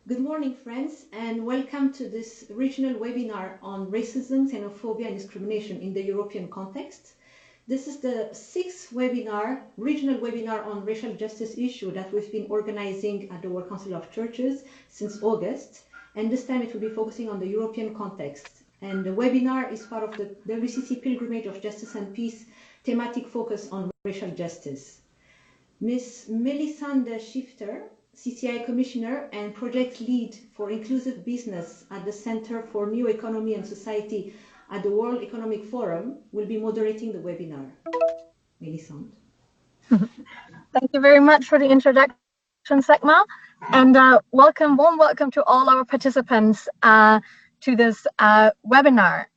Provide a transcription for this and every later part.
Good morning, friends, and welcome to this regional webinar on racism, xenophobia, and discrimination in the European context. This is the sixth regional webinar on racial justice issue that we've been organizing at the World Council of Churches since August, and this time it will be focusing on the European context. And the webinar is part of the WCC Pilgrimage of Justice and Peace thematic focus on racial justice. Ms. Melisande Schifter, CCIA Commissioner and Project Lead for Inclusive Business at the Center for New Economy and Society at the World Economic Forum, will be moderating the webinar. Melisande. Thank you very much for the introduction, Sekma, and warm welcome to all our participants to this webinar.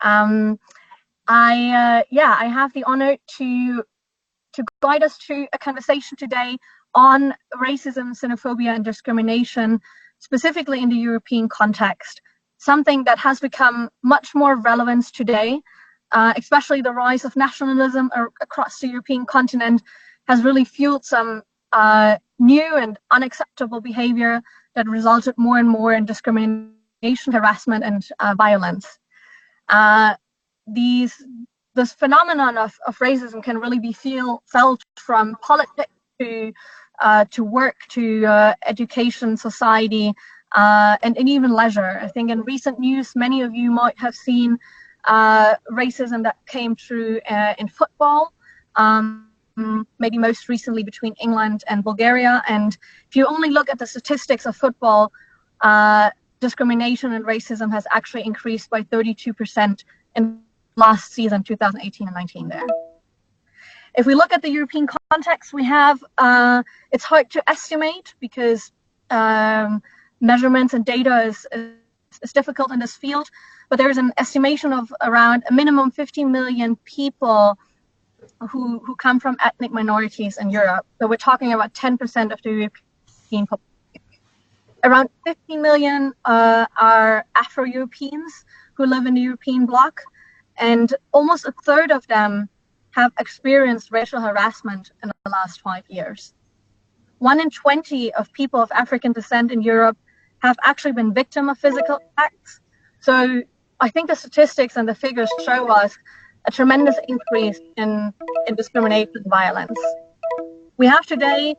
I have the honor to guide us through a conversation today on racism, xenophobia, and discrimination, specifically in the European context, something that has become much more relevant today, especially the rise of nationalism across the European continent has really fueled some new and unacceptable behavior that resulted more and more in discrimination, harassment, and violence. This phenomenon of racism can really be felt from politics to work, to education, society, and even leisure. I think in recent news, many of you might have seen racism that came through in football, maybe most recently between England and Bulgaria. And if you only look at the statistics of football, discrimination and racism has actually increased by 32% in last season, 2018 and 19 there. If we look at the European context, we have, it's hard to estimate because measurements and data is difficult in this field, but there's an estimation of around a minimum 50 million people who come from ethnic minorities in Europe. So we're talking about 10% of the European population. Around 50 million are Afro-Europeans who live in the European bloc, and almost a third of them have experienced racial harassment in the last 5 years. 1 in 20 of people of African descent in Europe have actually been victim of physical attacks. So I think the statistics and the figures show us a tremendous increase in discrimination and violence. We have today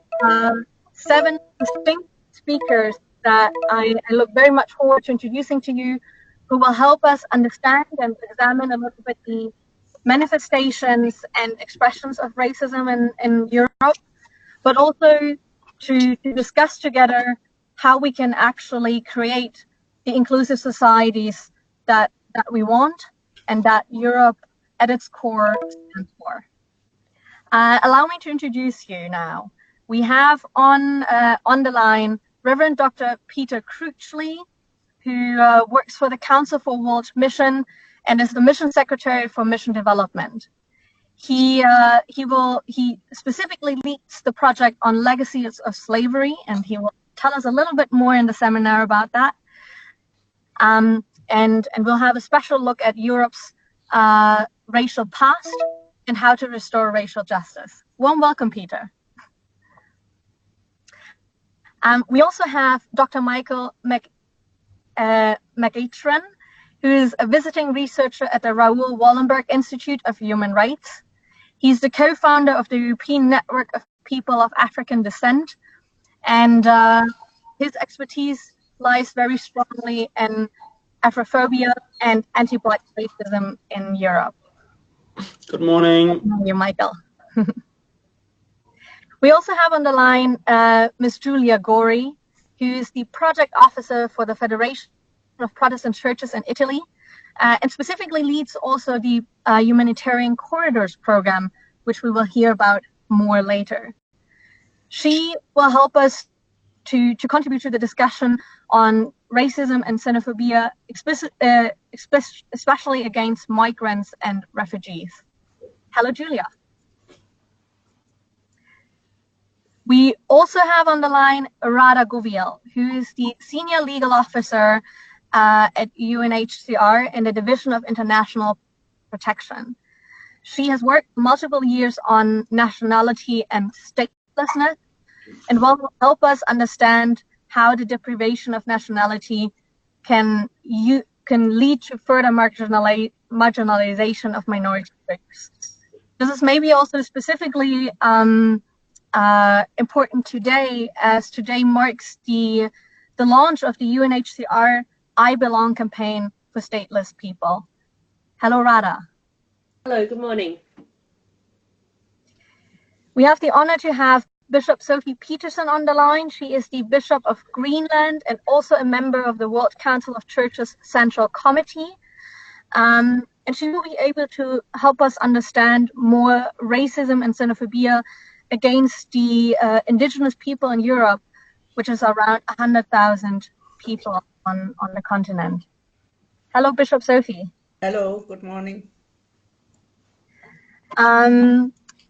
7 distinct speakers that I look very much forward to introducing to you, who will help us understand and examine a little bit the manifestations and expressions of racism in Europe, but also to discuss together how we can actually create the inclusive societies that we want and that Europe at its core stands for. Allow me to introduce you now. We have on the line Reverend Dr. Peter Cruchley, who works for the Council for World Mission and is the Mission Secretary for Mission Development. He specifically leads the project on Legacies of Slavery, and he will tell us a little bit more in the seminar about that. And we'll have a special look at Europe's racial past and how to restore racial justice. Warm welcome, Peter. We also have Dr. Michael McEachran, who is a visiting researcher at the Raoul Wallenberg Institute of Human Rights. He's the co-founder of the European Network of People of African Descent, and his expertise lies very strongly in Afrophobia and anti-Black racism in Europe. Good morning. Good morning, Michael. We also have on the line Ms. Giulia Gori, who is the project officer for the Federation of Protestant Churches in Italy, and specifically leads also the Humanitarian Corridors program, which we will hear about more later. She will help us to contribute to the discussion on racism and xenophobia, especially against migrants and refugees. Hello, Giulia. We also have on the line Radha Goviel, who is the Senior Legal Officer at UNHCR in the Division of International Protection. She has worked multiple years on nationality and statelessness, and will help us understand how the deprivation of nationality can lead to further marginalization of minority groups. This is maybe also specifically important today, as today marks the launch of the UNHCR I Belong campaign for stateless people. Hello, Radha. Hello, good morning. We have the honor to have Bishop Sophie Peterson on the line. She is the Bishop of Greenland and also a member of the World Council of Churches Central Committee. And she will be able to help us understand more racism and xenophobia against the indigenous people in Europe, which is around 100,000 people on the continent. Hello, Bishop Sophie. Hello, good morning.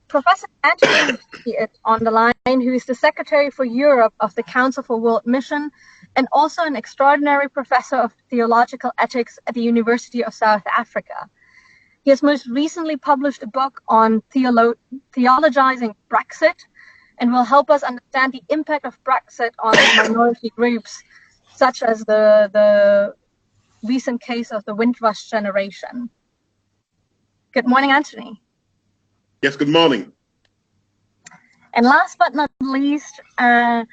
Professor Anthony is on the line, who is the Secretary for Europe of the Council for World Mission and also an extraordinary professor of theological ethics at the University of South Africa. He has most recently published a book on theologizing Brexit and will help us understand the impact of Brexit on minority groups, such as the recent case of the Windrush generation. Good morning, Anthony. Yes, good morning. And last but not least, our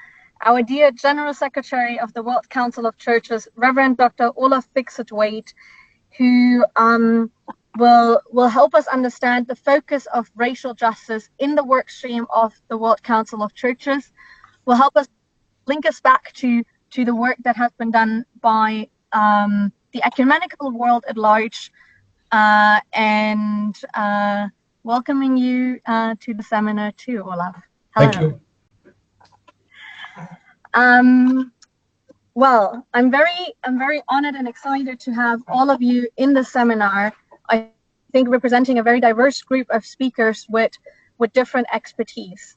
dear General Secretary of the World Council of Churches, Reverend Dr. Olav Fykse Tveit, who will help us understand the focus of racial justice in the work stream of the World Council of Churches, will help us link us back to the work that has been done by the ecumenical world at large, and welcoming you to the seminar too, Olav. Hello. Thank you. Well, I'm very honored and excited to have all of you in the seminar. I think representing a very diverse group of speakers with different expertise.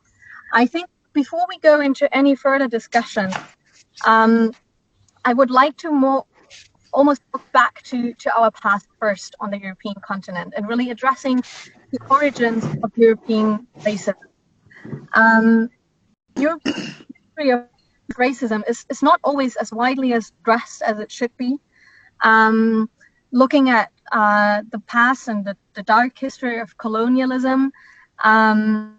I think before we go into any further discussion, I would like to almost look back to our past first on the European continent and really addressing the origins of European racism. European history of racism is not always as widely addressed as it should be. Looking at the past and the dark history of colonialism, and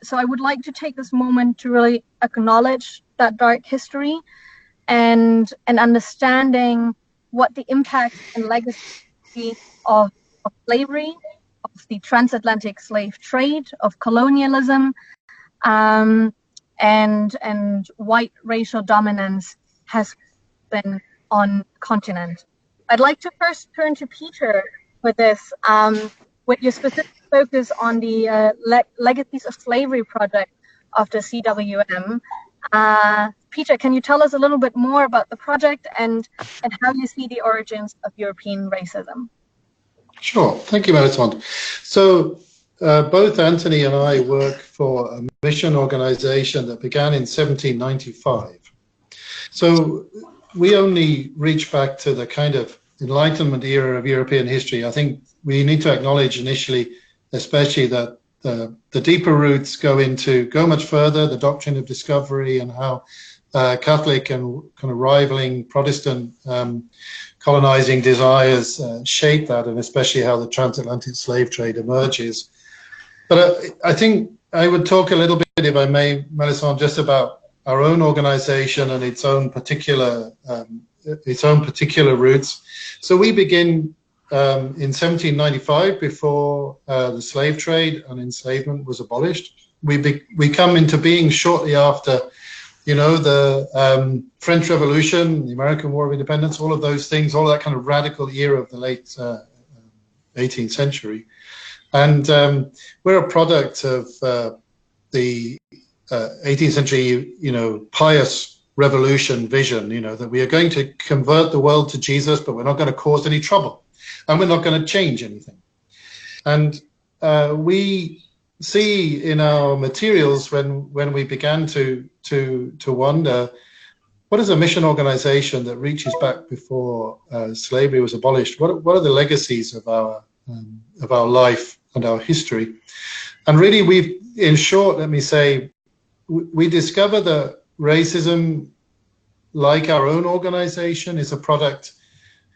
so I would like to take this moment to really acknowledge that dark history and understanding what the impact and legacy of slavery, of the transatlantic slave trade, of colonialism, and white racial dominance has been on the continent. I'd like to first turn to Peter with this, with your specific focus on the Legacies of Slavery project of the CWM. Peter, can you tell us a little bit more about the project and how you see the origins of European racism? Sure, thank you, Melisande. So both Anthony and I work for a mission organization that began in 1795. So we only reach back to the kind of Enlightenment era of European history. I think we need to acknowledge initially, especially that the deeper roots go much further, the doctrine of discovery and how Catholic and kind of rivaling Protestant colonizing desires shape that, and especially how the transatlantic slave trade emerges. But I think I would talk a little bit, if I may, Melisande, just about our own organization and its own particular roots. So we begin in 1795, before the slave trade and enslavement was abolished. We come into being shortly after, the French Revolution, the American War of Independence, all of those things, all that kind of radical era of the late 18th century. And we're a product of the 18th century, pious revolution vision, that we are going to convert the world to Jesus, but we're not going to cause any trouble. And we're not going to change anything. And we see in our materials when we began to wonder, what is a mission organization that reaches back before slavery was abolished? What are the legacies of our life and our history. And really, in short, let me say, we discover that racism, like our own organization, is a product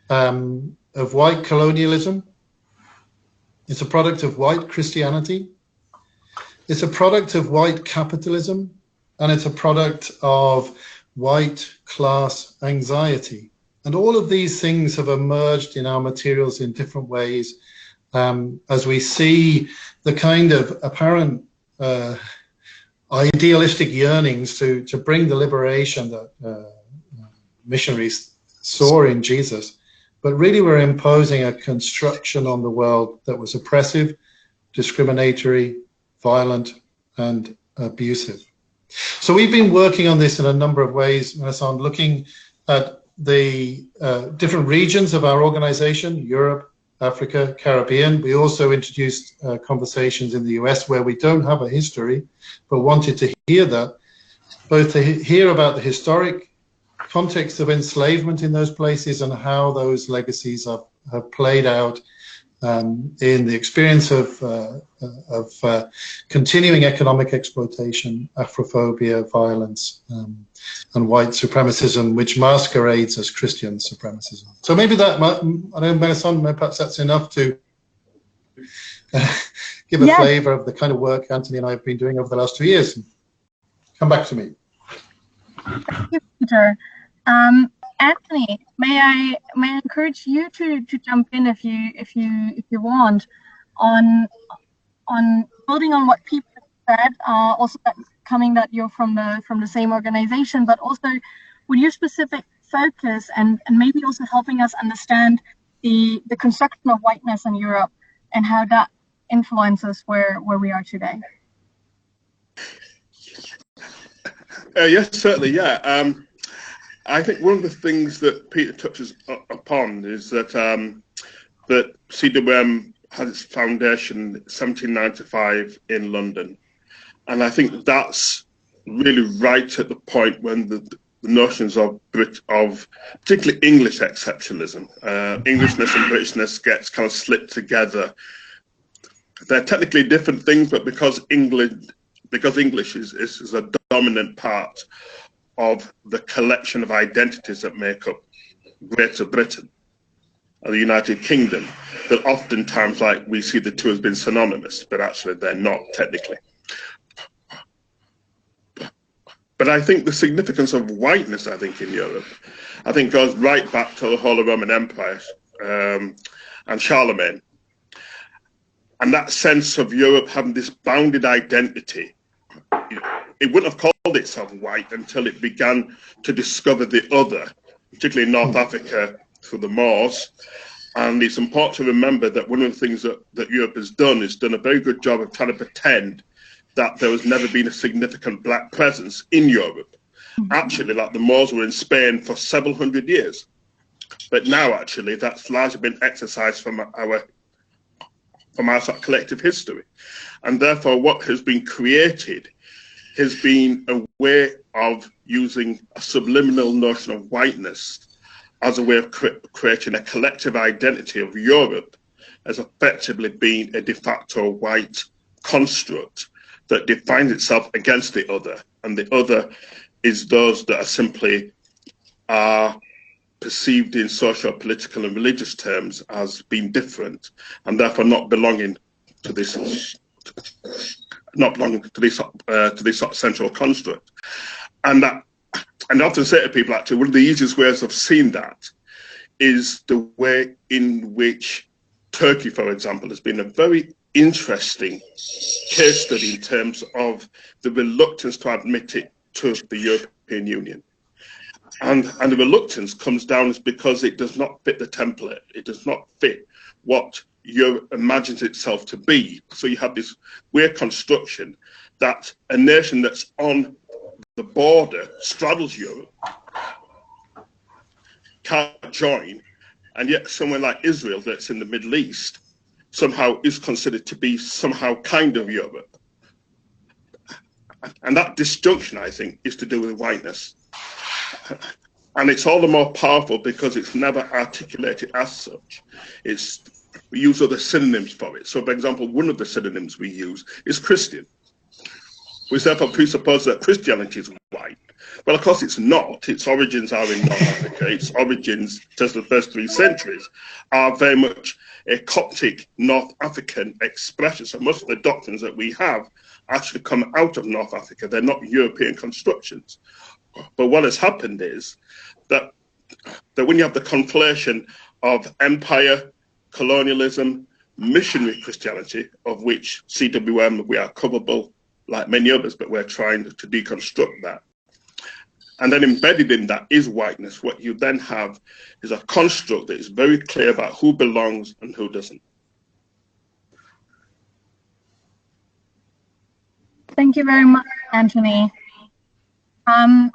of white colonialism. It's a product of white Christianity. It's a product of white capitalism, and it's a product of white class anxiety. And all of these things have emerged in our materials in different ways as we see the kind of apparent idealistic yearnings to bring the liberation that missionaries saw in Jesus. But really we're imposing a construction on the world that was oppressive, discriminatory, violent, and abusive. So we've been working on this in a number of ways, Melissa, looking at the different regions of our organization, Europe, Africa, Caribbean. We also introduced conversations in the US where we don't have a history, but wanted to hear that, both to hear about the historic context of enslavement in those places and how those legacies have played out in the experience of continuing economic exploitation, Afrophobia, violence, and white supremacism, which masquerades as Christian supremacism. So maybe that, I know, Melisande, perhaps that's enough to give a flavor of the kind of work Anthony and I have been doing over the last 2 years. Come back to me. Thank you, Peter. Anthony, may I encourage you to jump in if you want on building on what Peter said, also that you're from the same organization, but also with your specific focus and maybe also helping us understand the construction of whiteness in Europe and how that influences where we are today. Yes, certainly, yeah. I think one of the things that Peter touches upon is that that CWM had its foundation in 1795 in London, and I think that's really right at the point when the notions of particularly English exceptionalism, Englishness and Britishness gets kind of slipped together. They're technically different things, but because English is a dominant part of the collection of identities that make up Greater Britain or the United Kingdom, that oftentimes, like, we see the two as being synonymous, but actually they're not technically. But I think the significance of whiteness, I think, in Europe, I think goes right back to the Holy Roman Empire and Charlemagne. And that sense of Europe having this bounded identity. It wouldn't have called itself white until it began to discover the other, particularly in North Africa through the Moors. And it's important to remember that one of the things that Europe has done is done a very good job of trying to pretend that there has never been a significant black presence in Europe. Actually, like the Moors were in Spain for several hundred years. But now, actually, that's largely been exercised from our sort of collective history. And therefore, what has been created has been a way of using a subliminal notion of whiteness as a way of creating a collective identity of Europe as effectively being a de facto white construct that defines itself against the other. And the other is those that are simply perceived in social, political and religious terms as being different and therefore not belonging to this central construct. And I often say to people, actually, one of the easiest ways of seeing that is the way in which Turkey, for example, has been a very interesting case study in terms of the reluctance to admit it to the European Union. And the reluctance comes down is because it does not fit the template. It does not fit what Europe imagines itself to be. So you have this weird construction that a nation that's on the border straddles Europe, can't join, and yet somewhere like Israel that's in the Middle East somehow is considered to be somehow kind of Europe. And that disjunction, I think, is to do with whiteness. And it's all the more powerful because it's never articulated as such. It's We use other synonyms for it. So, for example, one of the synonyms we use is Christian. We therefore presuppose that Christianity is white. Well, of course it's not. Its origins are in North Africa. Its origins, just the first 3 centuries, are very much a Coptic North African expression. So most of the doctrines that we have actually come out of North Africa. They're not European constructions. But what has happened is that when you have the conflation of empire, colonialism, missionary Christianity, of which CWM, we are culpable like many others, but we're trying to deconstruct that. And then embedded in that is whiteness. What you then have is a construct that is very clear about who belongs and who doesn't. Thank you very much, Anthony. I'm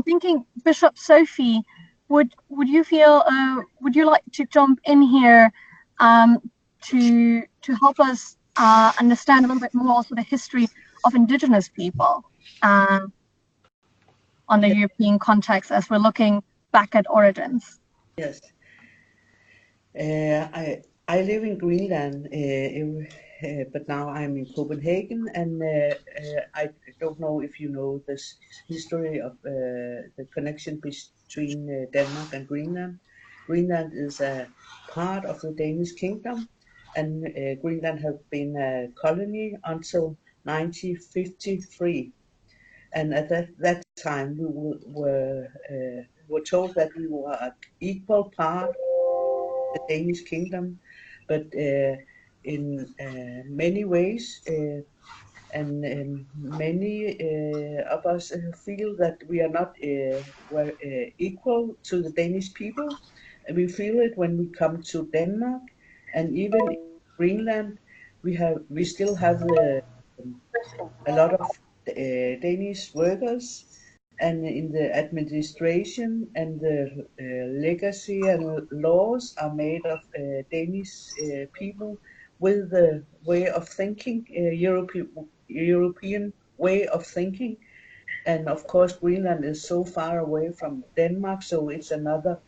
thinking, Bishop Sophie, would you like to jump in here to help us understand a little bit more also the history of indigenous people on the European context as we're looking back at origins? Yes. I live in Greenland, but now I'm in Copenhagen, and I don't know if you know this history of the connection between Denmark and Greenland. Greenland is a part of the Danish kingdom, and Greenland has been a colony until 1953. And at that time, we were told that we were an equal part of the Danish kingdom, but in many ways, and many of us feel that we are not equal to the Danish people. And we feel it when we come to Denmark, and even in Greenland, we still have a lot of Danish workers, and in the administration and the legacy and laws are made of Danish people with the way of thinking, European way of thinking. And of course, Greenland is so far away from Denmark, so it's another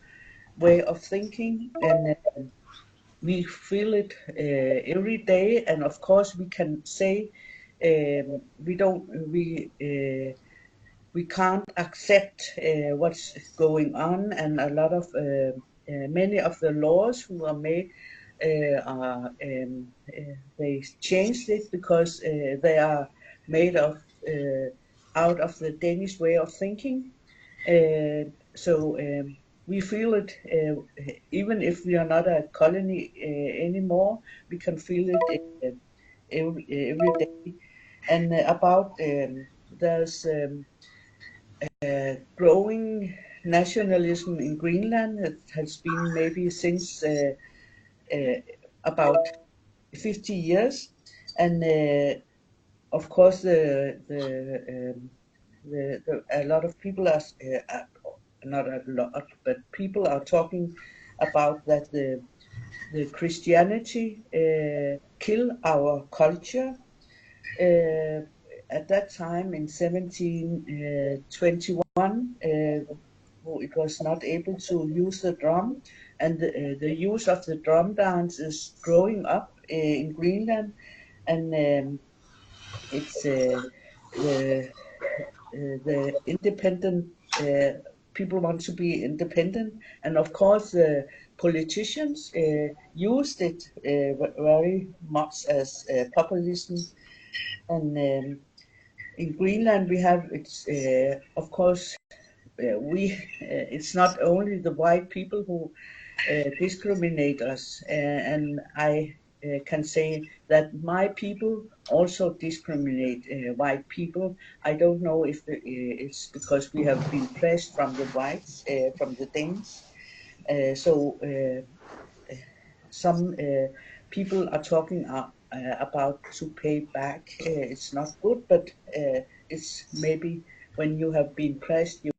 way of thinking, and we feel it every day. And of course, we can say we can't accept what's going on, and a lot of many of the laws who are made they changed it because they are made of out of the Danish way of thinking. So we feel it even if we are not a colony anymore. We can feel it every day. And about there's growing nationalism in Greenland. It has been maybe since about 50 years, and of course a lot of people are not a lot, but people are talking about that the Christianity kill our culture. At that time in 1721, it was not able to use the drum, and the use of the drum dance is growing up in Greenland, and it's the independent people want to be independent, and of course the politicians used it very much as populism. And in Greenland we have of course it's not only the white people who discriminate us, and I can say that my people also discriminate white people. I don't know if it's because we have been pressed from the whites, from the Danes. So some people are talking about to pay back. It's not good, but it's maybe when you have been pressed, you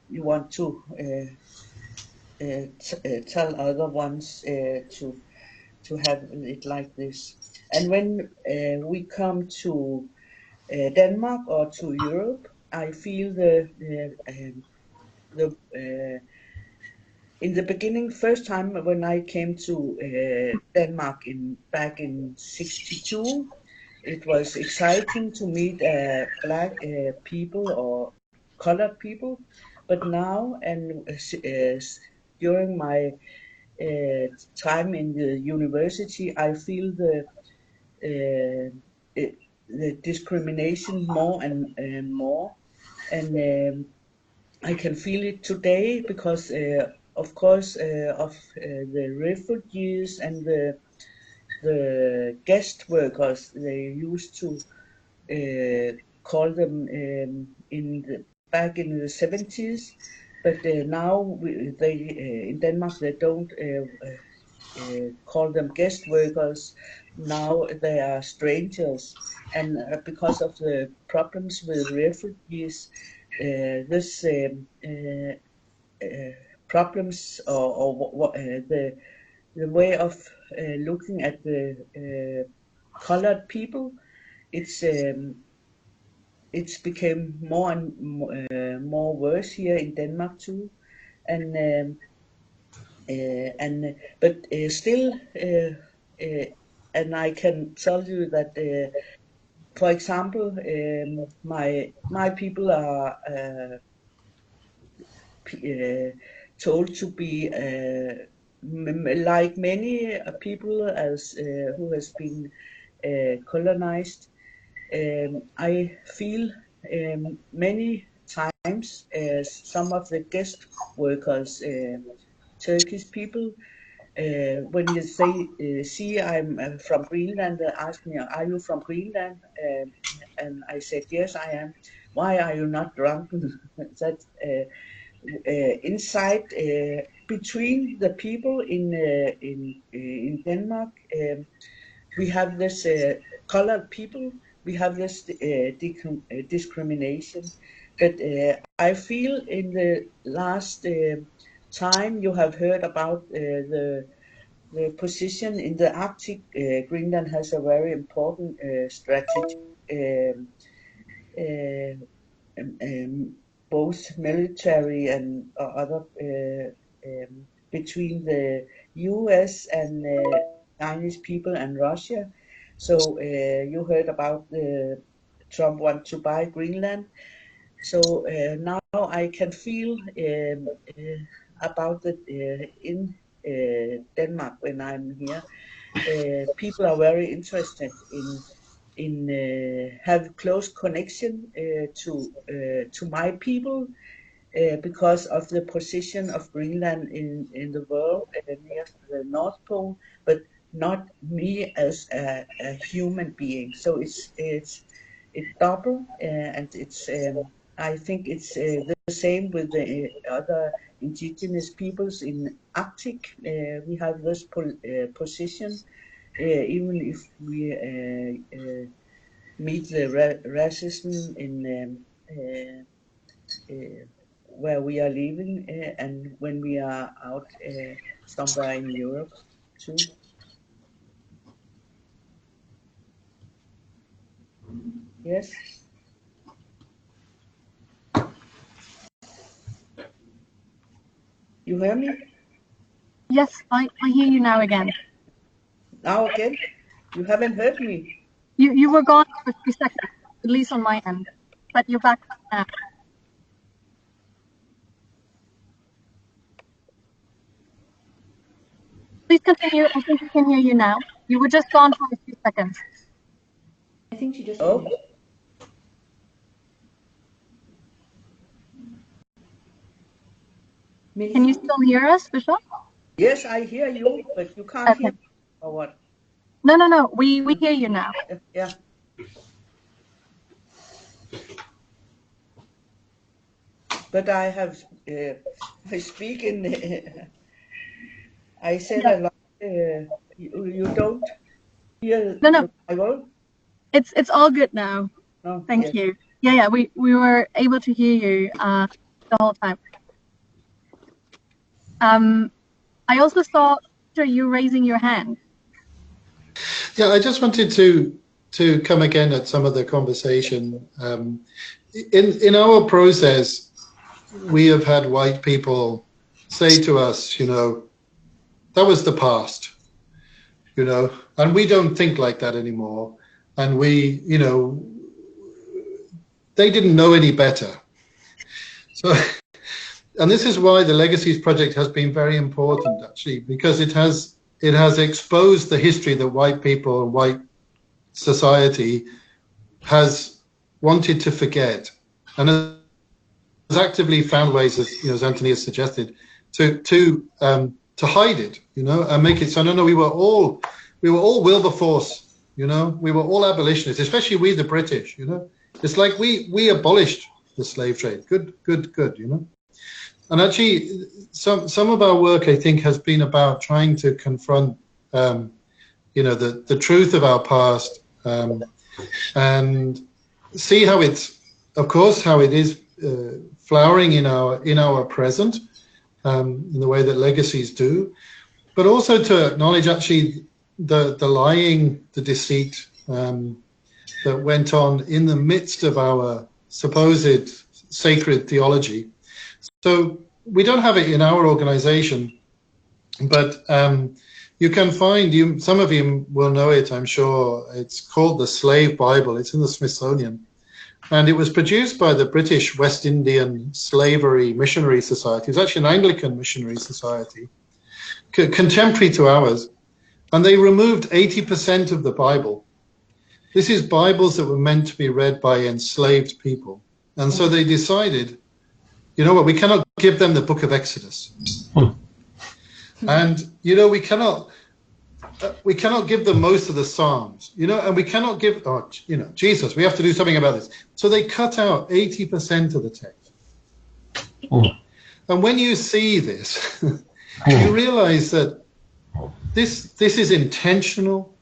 want to tell other ones to have it like this. And when we come to Denmark or to Europe, I feel the in the beginning, first time when I came to Denmark back in '62, it was exciting to meet black people or colored people. But now, and during my time in the university, I feel the discrimination more and more, and I can feel it today because, of course, of the refugees and the guest workers. They used to call them back in the '70s, but now in Denmark they don't call them guest workers. Now they are strangers, and because of the problems with refugees, this problems or the way of looking at the colored people, it's became more and more worse here in Denmark too, and but still, and I can tell you that, for example, my people are told to be like many people as who has been colonized. I feel many times some of the guest workers, Turkish people, when you say see I'm from Greenland, they ask me, are you from Greenland? And I said, yes, I am. Why are you not drunken? That inside between the people in Denmark, we have this colored people, we have this discrimination. But I feel in the last time you have heard about the position in the Arctic. Greenland has a very important strategy, both military and other between the US and Chinese people and Russia. So you heard about Trump want to buy Greenland. So now I can feel about it in Denmark when I'm here. People are very interested in have close connection to my people because of the position of Greenland in the world near the North Pole, but not me as a human being. So it's double, and it's I think it's the same with the other indigenous peoples in Arctic. We have this position, even if we meet the racism in where we are living and when we are out somewhere in Europe too. Yes. You hear me? Yes, I hear you now again. Now again? You haven't heard me? You were gone for 3 seconds, at least on my end, but you're back now. Please continue. I think we can hear you now. You were just gone for a few seconds. I think she just finished. Can you still hear us, Bishop? Yes, I hear you, but you can't hear me, or what? No. We hear you now. Yeah. But I have I speak in. I said a lot. You don't hear No. my voice? It's all good now. No, Thank you. Yeah. We were able to hear you the whole time. I also saw you raising your hand. Yeah, I just wanted to come again at some of the conversation. In our process, we have had white people say to us, you know, that was the past, you know, and we don't think like that anymore. And we, you know, they didn't know any better. So, and this is why the Legacies project has been very important, actually, because it has exposed the history that white people and white society has wanted to forget, and has actively found ways, as you know, as Anthony has suggested, to hide it, you know, and make it so no, we were all Wilberforce, you know, we were all abolitionists, especially we the British, you know. It's like we abolished the slave trade. Good, you know. And actually, some of our work, I think, has been about trying to confront, you know, the truth of our past, and see how it's, of course, how it is flowering in our present, in the way that legacies do, but also to acknowledge actually the lying, the deceit that went on in the midst of our supposed sacred theology. So we don't have it in our organization, but you can find, some of you will know it, I'm sure. It's called the Slave Bible. It's in the Smithsonian. And it was produced by the British West Indian Slavery Missionary Society. It's actually an Anglican missionary society, contemporary to ours. And they removed 80% of the Bible. This is Bibles that were meant to be read by enslaved people. And so they decided, you know what, we cannot give them the book of Exodus. And, you know, we cannot give them most of the Psalms, you know, and we cannot give, you know, Jesus, we have to do something about this. So they cut out 80% of the text. And when you see this, you realize that this is intentional,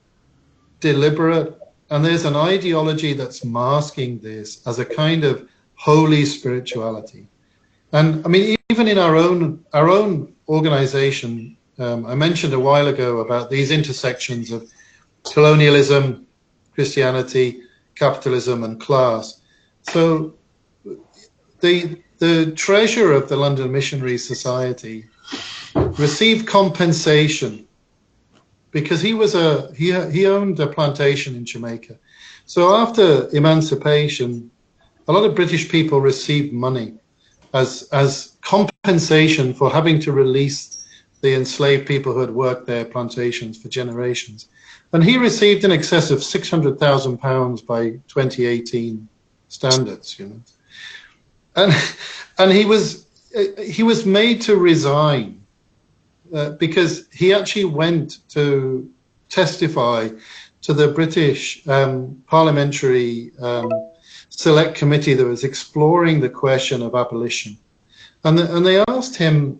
deliberate, and there's an ideology that's masking this as a kind of holy spirituality. And I mean, even in our own organization, I mentioned a while ago about these intersections of colonialism, Christianity, capitalism, and class. So the treasurer of the London Missionary Society received compensation because he owned a plantation in Jamaica. So after emancipation, a lot of British people received money as compensation for having to release the enslaved people who had worked their plantations for generations. And he received in excess of £600,000 by 2018 standards, you know. And he was made to resign because he actually went to testify to the British parliamentary select committee that was exploring the question of abolition. And they asked him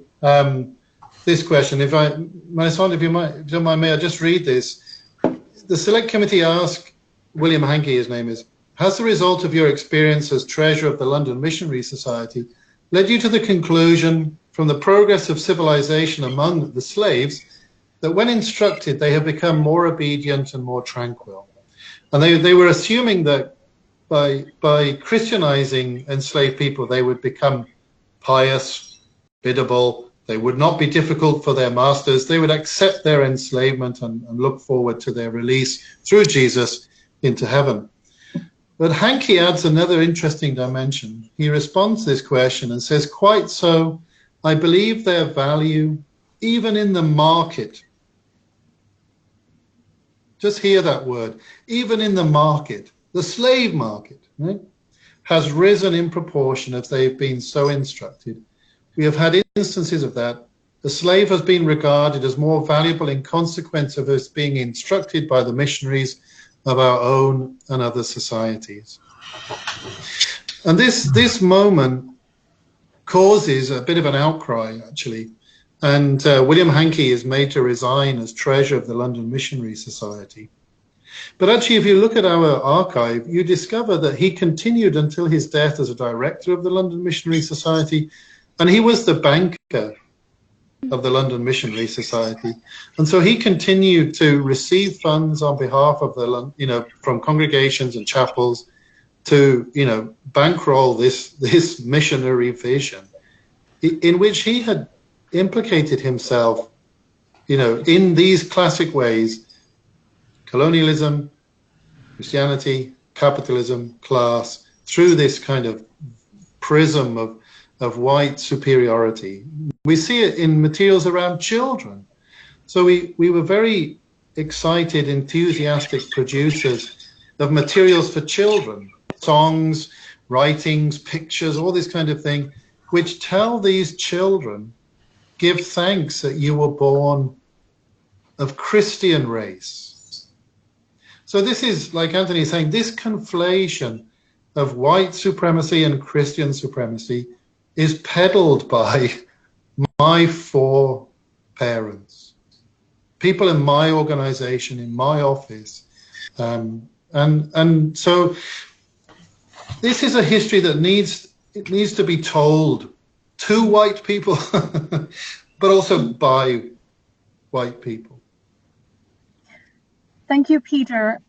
this question. If you don't mind, may I just read this? The select committee asked William Hankey, his name is, has the result of your experience as treasurer of the London Missionary Society led you to the conclusion from the progress of civilization among the slaves that when instructed they have become more obedient and more tranquil? And they were assuming that by Christianizing enslaved people, they would become pious, biddable, they would not be difficult for their masters, they would accept their enslavement and look forward to their release through Jesus into heaven. But Hankey adds another interesting dimension. He responds to this question and says, quite so, I believe their value, even in the market. Just hear that word, even in the market, the slave market, right, has risen in proportion as they've been so instructed. We have had instances of that. The slave has been regarded as more valuable in consequence of us being instructed by the missionaries of our own and other societies. And this moment causes a bit of an outcry, actually. And William Hankey is made to resign as treasurer of the London Missionary Society. But actually, if you look at our archive, you discover that he continued until his death as a director of the London Missionary Society, and he was the banker of the London Missionary Society. And so he continued to receive funds on behalf of the, you know, from congregations and chapels to, you know, bankroll this missionary vision, in which he had implicated himself, you know, in these classic ways: colonialism, Christianity, capitalism, class, through this kind of prism of white superiority. We see it in materials around children. So we were very excited, enthusiastic producers of materials for children, songs, writings, pictures, all this kind of thing, which tell these children, give thanks that you were born of Christian race. So this is, like Anthony is saying, this conflation of white supremacy and Christian supremacy is peddled by my foreparents, people in my organization, in my office. And so this is a history that needs to be told to white people, but also by white people. Thank you, Peter.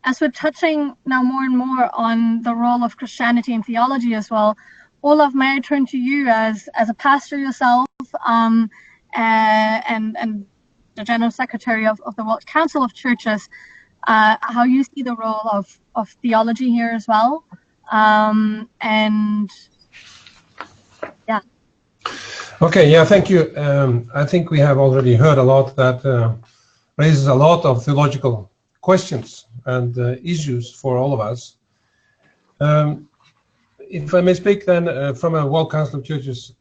As we're touching now more and more on the role of Christianity in theology as well, Olav, may I turn to you as a pastor yourself, and the General Secretary of the World Council of Churches, how you see the role of theology here as well, and yeah. Okay, yeah, thank you. I think we have already heard a lot that raises a lot of theological questions and issues for all of us. If I may speak then from a World Council of Churches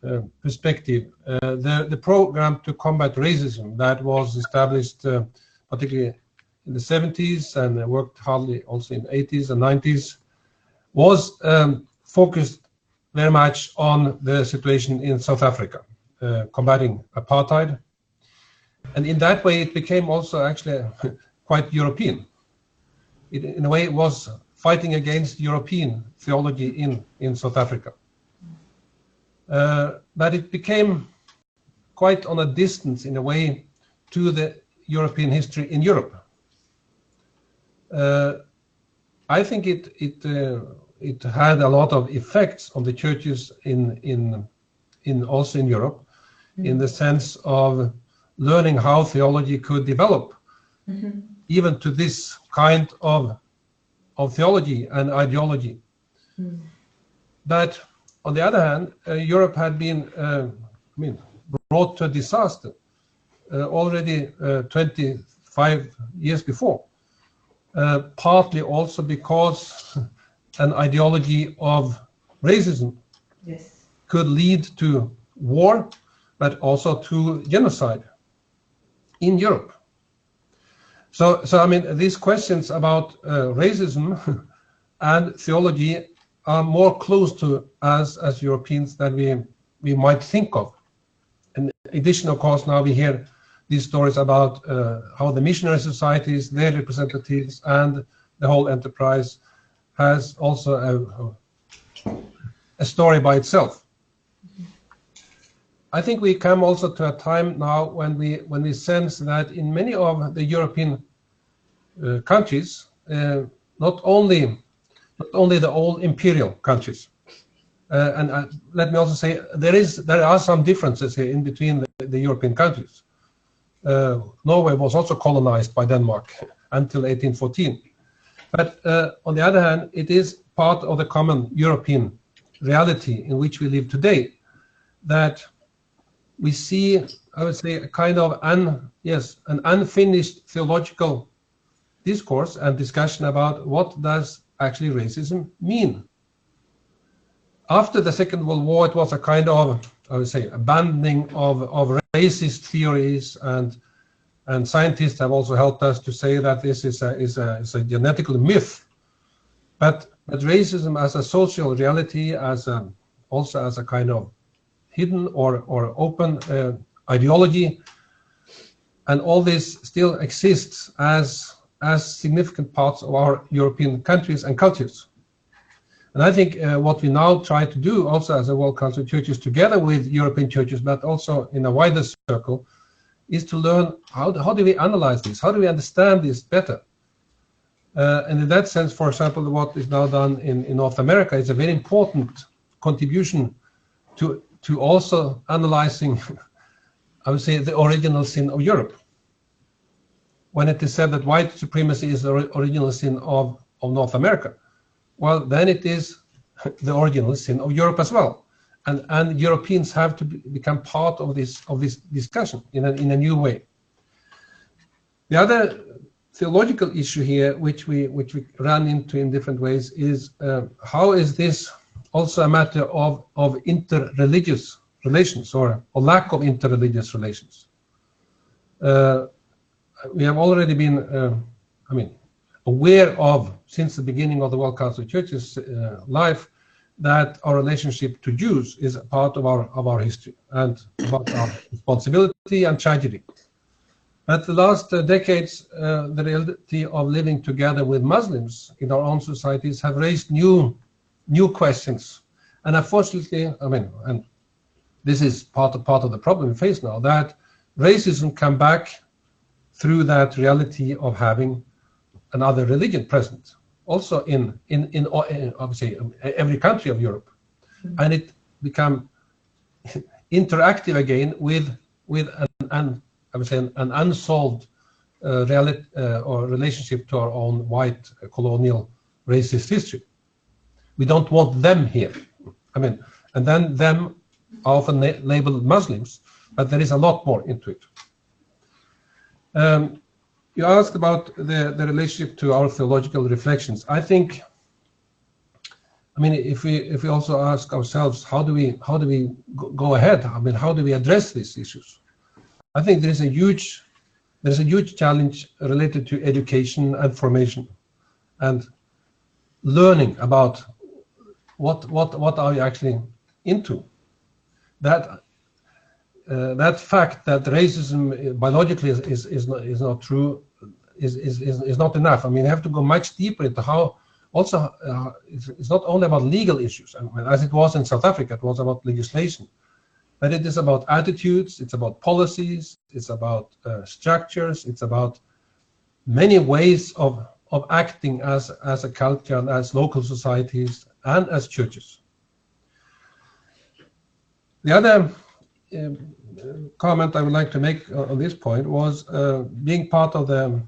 perspective, the program to combat racism that was established particularly in the 70s and worked hardly also in the 80s and 90s was focused very much on the situation in South Africa, combating apartheid. And in that way, it became also actually quite European. In a way, it was fighting against European theology in South Africa. But it became quite on a distance, in a way, to the European history in Europe. I think it had a lot of effects on the churches also in Europe, in the sense of learning how theology could develop, even to this kind of theology and ideology. But on the other hand, Europe had been brought to a disaster already 25 years before, partly also because an ideology of racism could lead to war, but also to genocide in Europe. So I mean, these questions about racism and theology are more close to us as Europeans than we might think of. In addition, of course, now we hear these stories about how the missionary societies, their representatives, and the whole enterprise has also a story by itself. I think we come also to a time now when we sense that in many of the European countries, not only the old imperial countries, and let me also say there are some differences here in between the European countries. Norway was also colonized by Denmark until 1814, but on the other hand, it is part of the common European reality in which we live today, that we see, I would say, a kind of an unfinished theological discourse and discussion about what does actually racism mean. After the Second World War, it was a kind of, I would say, abandoning of racist theories, and scientists have also helped us to say that this is a genetical myth. But racism as a social reality, also as a kind of hidden or open ideology, and all this still exists as significant parts of our European countries and cultures. And I think what we now try to do also as a World Council of Churches, together with European churches, but also in a wider circle, is to learn how do we analyze this, how do we understand this better. And in that sense, for example, what is now done in North America is a very important contribution to to also analyzing, I would say, the original sin of Europe. When it is said that white supremacy is the original sin of North America, well, then it is the original sin of Europe as well. And Europeans have to become part of this discussion in a new way. The other theological issue here, which we run into in different ways, is how is this also a matter of interreligious relations or lack of interreligious relations? We have already been, aware of, since the beginning of the World Council of Churches life, that our relationship to Jews is a part of our history and about our responsibility and tragedy. But the last decades, the reality of living together with Muslims in our own societies have raised new questions. And unfortunately, and this is part of the problem we face now, that racism come back through that reality of having another religion present, also in obviously every country of Europe, and it become interactive again with an unsolved reality or relationship to our own white colonial racist history. We don't want them here. And then them are often labeled Muslims, but there is a lot more into it. You asked about the relationship to our theological reflections. I think, if we also ask ourselves, how do we go ahead? How do we address these issues? I think there's a huge challenge related to education and formation, and learning about what are you actually into. That fact that racism biologically is not true is not enough. You have to go much deeper into how also it's not only about legal issues, as it was in South Africa, it was about legislation, but it is about attitudes, it's about policies, it's about structures, it's about many ways of acting as a culture and as local societies and as churches. The other comment I would like to make on this point was being part of the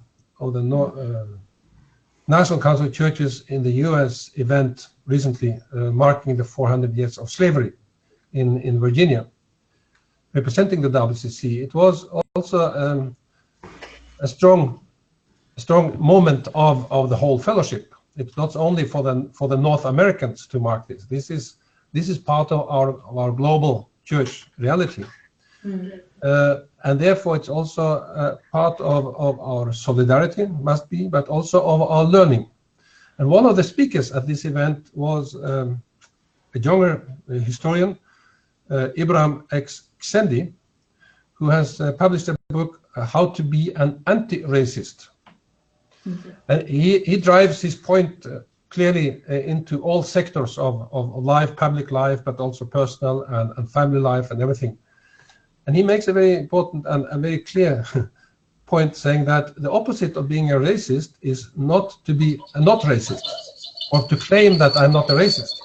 National Council of Churches in the US event recently marking the 400 years of slavery in Virginia, representing the WCC. It was also a strong moment of the whole fellowship. It's not only for the North Americans to mark this. This is part of our global church reality. And therefore it's also part of our solidarity, must be, but also of our learning. And one of the speakers at this event was a younger historian, Ibrahim X. Xendi, who has published a book, How to be an Anti-Racist. And he drives his point clearly into all sectors of life, public life, but also personal and family life and everything. And he makes a very important and a very clear point, saying that the opposite of being a racist is not to be not racist, or to claim that I'm not a racist.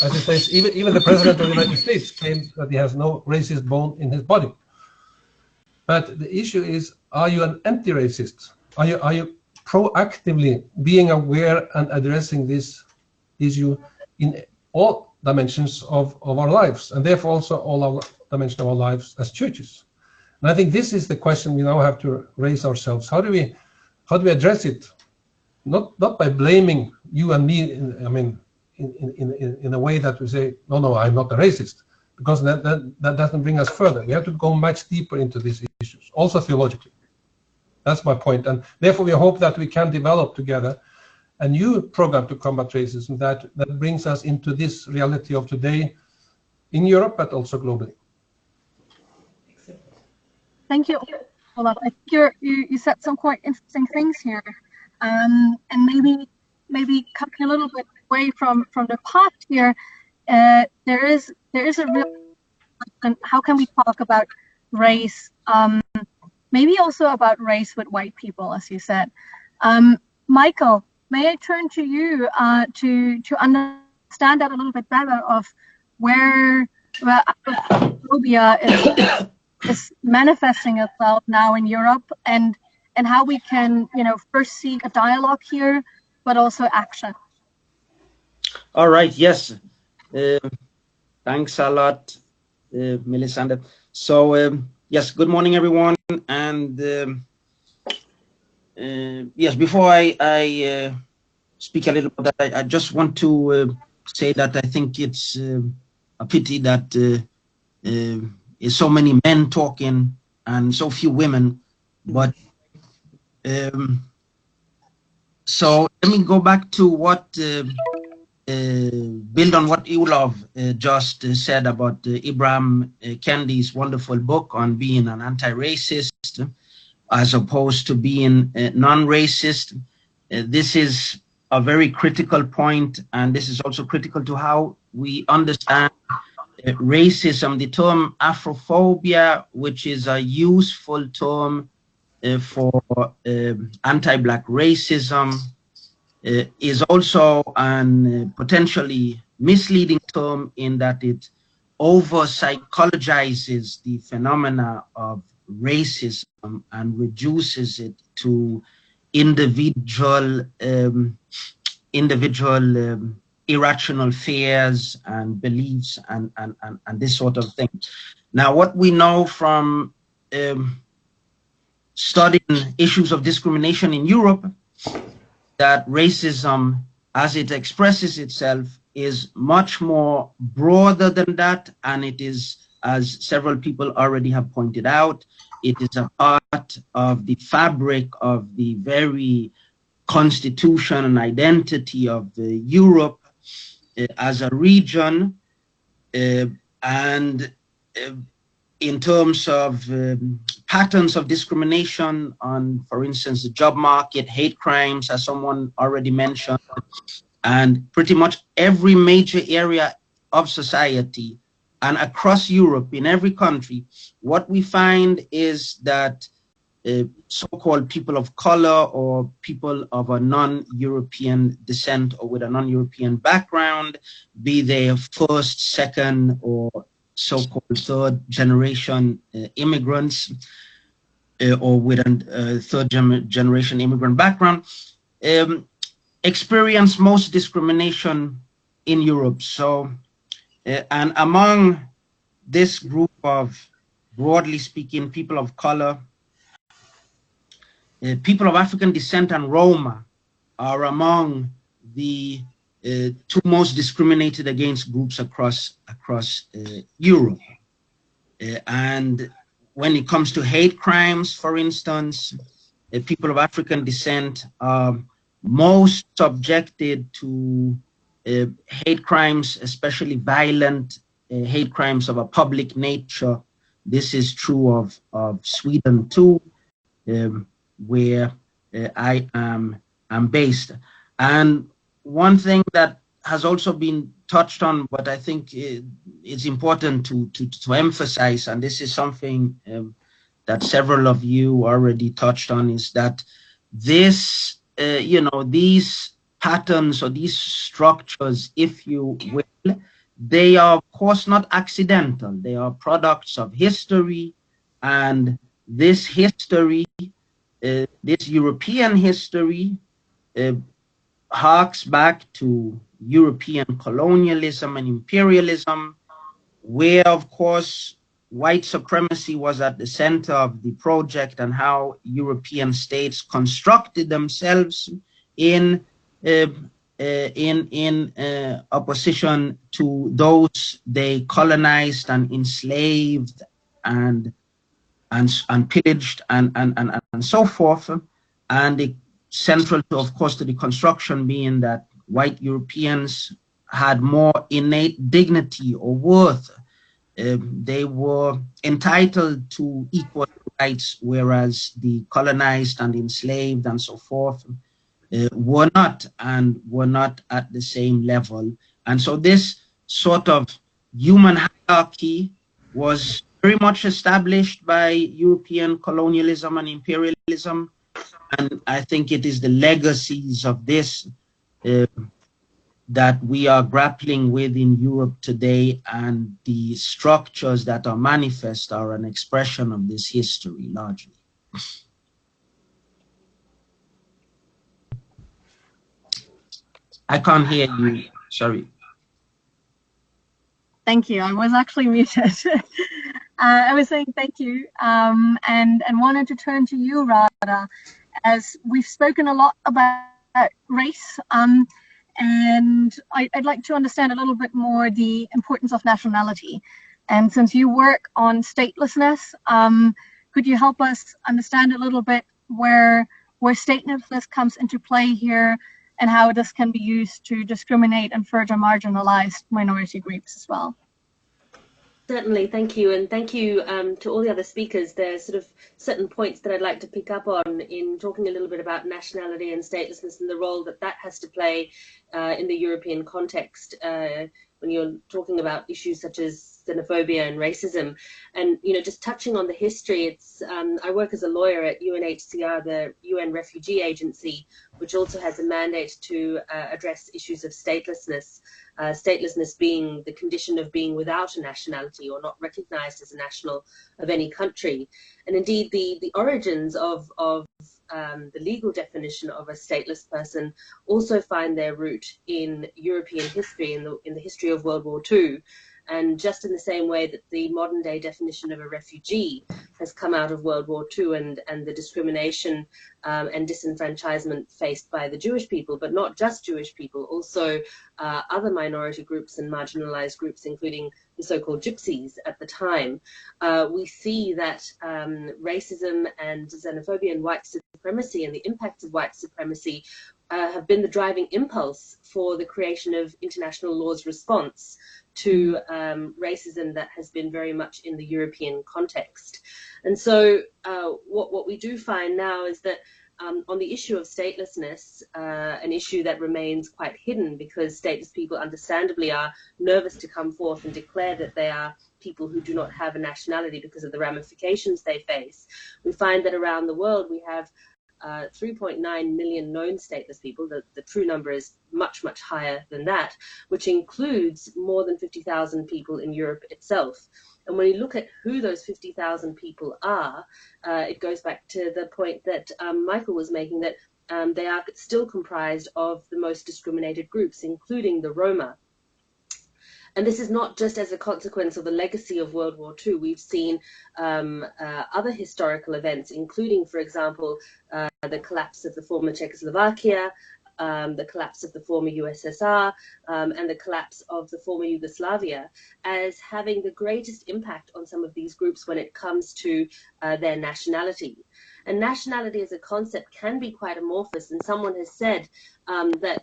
As it says, even the President of the United States claims that he has no racist bone in his body. But the issue is, are you an anti-racist? Are you proactively being aware and addressing this issue in all dimensions of our lives, and therefore also all our dimensions of our lives as churches? And I think this is the question we now have to raise ourselves. How do we address it? Not by blaming you and me, in a way that we say, no, I'm not a racist, because that doesn't bring us further. We have to go much deeper into these issues, also theologically. That's my point. And therefore we hope that we can develop together a new program to combat racism that brings us into this reality of today in Europe, but also globally. Thank you, Olav. I think you said some quite interesting things here, and maybe coming a little bit away from the past here. There is a real question: how can we talk about race? Maybe also about race with white people, as you said. Michael, may I turn to you to understand that a little bit better, of where Well, xenophobia is manifesting itself now in Europe, and how we can, first seek a dialogue here, but also action. All right. Yes. Thanks a lot, Melisande. So yes, good morning, everyone. And yes, before I speak a little bit, I just want to say that I think it's a pity that so many men talking and so few women. But so let me go back to what build on what Olav just said about Ibram Kendi's wonderful book on being an anti-racist as opposed to being non-racist. This is a very critical point, and this is also critical to how we understand racism. The term Afrophobia, which is a useful term for anti-Black racism, is also an potentially misleading term in that it over-psychologizes the phenomena of racism and reduces it to individual irrational fears and beliefs and this sort of thing. Now, what we know from studying issues of discrimination in Europe, that racism, as it expresses itself, is much more broader than that, and it is, as several people already have pointed out, it is a part of the fabric of the very constitution and identity of Europe as a region, and in terms of patterns of discrimination on, for instance, the job market, hate crimes, as someone already mentioned, and pretty much every major area of society and across Europe, in every country, what we find is that so-called people of color or people of a non-European descent or with a non-European background, be they first, second, or so-called third generation immigrants or with a third generation immigrant background, experience most discrimination in Europe. So, and among this group of, broadly speaking, people of color, people of African descent and Roma are among the two most discriminated against groups across Europe. And when it comes to hate crimes, for instance, people of African descent are most subjected to hate crimes, especially violent hate crimes of a public nature. This is true of Sweden too, where I am based. And one thing that has also been touched on, but I think it's important to emphasize, and this is something that several of you already touched on, is that this, these patterns or these structures, if you will, they are of course not accidental. They are products of history, and this history, this European history, harks back to European colonialism and imperialism, where of course white supremacy was at the center of the project, and how European states constructed themselves in opposition to those they colonized and enslaved and pillaged and so forth. And the central to, of course, to the construction being that white Europeans had more innate dignity or worth. They were entitled to equal rights, whereas the colonized and enslaved and so forth were not at the same level. And so this sort of human hierarchy was very much established by European colonialism and imperialism. And I think it is the legacies of this that we are grappling with in Europe today, and the structures that are manifest are an expression of this history largely. I can't hear you, sorry. Thank you. I was actually muted. I was saying thank you, and wanted to turn to you, Radha, as we've spoken a lot about race, and I'd like to understand a little bit more the importance of nationality. And since you work on statelessness, could you help us understand a little bit where statelessness comes into play here, and how this can be used to discriminate and further marginalized minority groups as well? Certainly, thank you, and thank you to all the other speakers. There's sort of certain points that I'd like to pick up on in talking a little bit about nationality and statelessness and the role that that has to play in the European context when you're talking about issues such as xenophobia and racism. And, you know, just touching on the history, it's I work as a lawyer at UNHCR, the UN Refugee Agency, which also has a mandate to address issues of statelessness. Statelessness being the condition of being without a nationality or not recognized as a national of any country. And indeed, the origins of the legal definition of a stateless person also find their root in European history, in the history of World War II. And just in the same way that the modern day definition of a refugee has come out of World War II and the discrimination and disenfranchisement faced by the Jewish people, but not just Jewish people, also other minority groups and marginalized groups, including the so-called gypsies at the time, we see that racism and xenophobia and white supremacy and the impacts of white supremacy have been the driving impulse for the creation of international law's response to racism that has been very much in the European context. And so what we do find now is that on the issue of statelessness, an issue that remains quite hidden because stateless people understandably are nervous to come forth and declare that they are people who do not have a nationality because of the ramifications they face. We find that around the world we have 3.9 million known stateless people. The true number is much, much higher than that, which includes more than 50,000 people in Europe itself. And when you look at who those 50,000 people are, it goes back to the point that Michael was making, that they are still comprised of the most discriminated groups, including the Roma. And this is not just as a consequence of the legacy of World War II. We've seen other historical events, including, for example, the collapse of the former Czechoslovakia, the collapse of the former USSR, and the collapse of the former Yugoslavia, as having the greatest impact on some of these groups when it comes to their nationality. And nationality as a concept can be quite amorphous, and someone has said that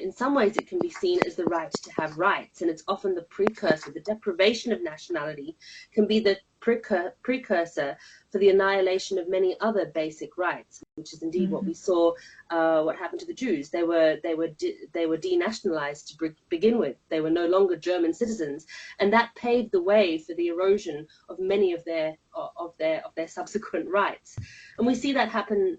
in some ways it can be seen as the right to have rights, and it's often the precursor. The deprivation of nationality can be the precursor for the annihilation of many other basic rights, which is indeed what we saw what happened to the Jews. They were denationalized to begin with. They were no longer German citizens, and that paved the way for the erosion of many of their subsequent rights. And we see that happen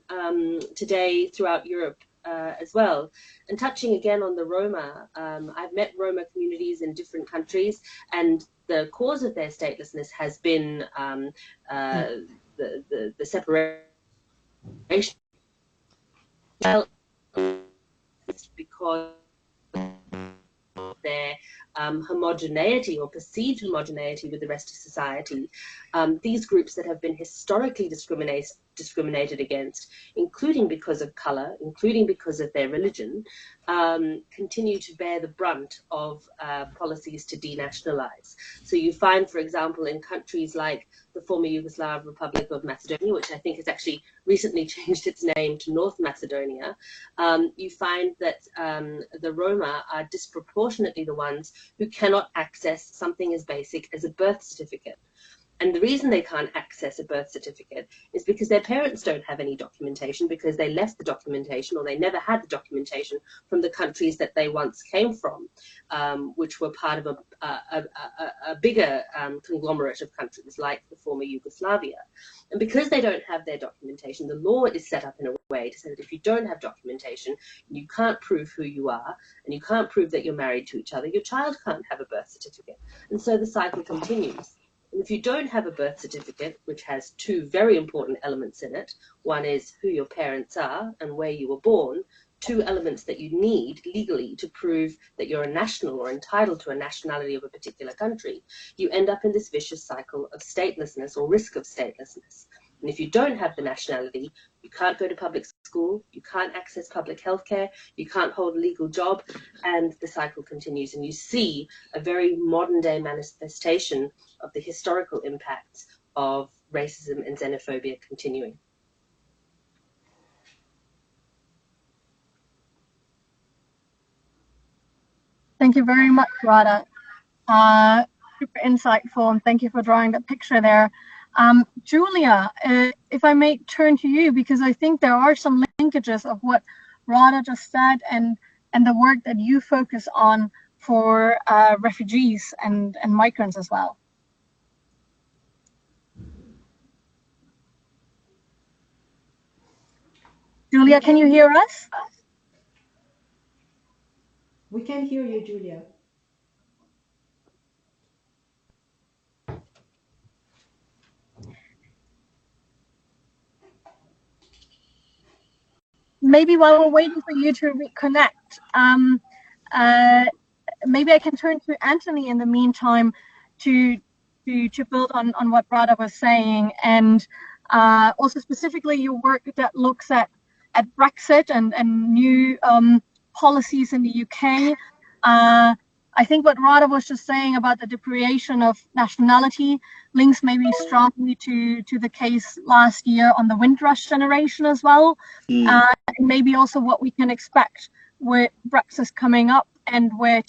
today throughout Europe as well. And touching again on the Roma, I've met Roma communities in different countries, and the cause of their statelessness has been the separation, because of their homogeneity or perceived homogeneity with the rest of society. These groups that have been historically discriminated against, including because of color, including because of their religion, continue to bear the brunt of policies to denationalize. So you find, for example, in countries like the former Yugoslav Republic of Macedonia, which I think has actually recently changed its name to North Macedonia, you find that the Roma are disproportionately the ones who cannot access something as basic as a birth certificate. And the reason they can't access a birth certificate is because their parents don't have any documentation, because they left the documentation, or they never had the documentation from the countries that they once came from, which were part of a bigger conglomerate of countries like the former Yugoslavia. And because they don't have their documentation, the law is set up in a way to say that if you don't have documentation, you can't prove who you are, and you can't prove that you're married to each other, your child can't have a birth certificate. And so the cycle continues. And if you don't have a birth certificate, which has two very important elements in it, one is who your parents are and where you were born, two elements that you need legally to prove that you're a national or entitled to a nationality of a particular country, you end up in this vicious cycle of statelessness or risk of statelessness. And if you don't have the nationality, you can't go to public school, you can't access public health care, you can't hold a legal job, and the cycle continues. And you see a very modern day manifestation of the historical impacts of racism and xenophobia continuing. Thank you very much, Radha. Super insightful, and thank you for drawing that picture there. Julia, if I may turn to you, because I think there are some linkages of what Radha just said and the work that you focus on for refugees and migrants as well. Julia, can you hear us? We can hear you, Julia. Maybe while we're waiting for you to reconnect, maybe I can turn to Anthony in the meantime to build on what Radha was saying, and also specifically your work that looks at Brexit and new policies in the UK. I think what Radha was just saying about the deprivation of nationality links maybe strongly to the case last year on the Windrush generation as well. And maybe also what we can expect with Brexit coming up, and with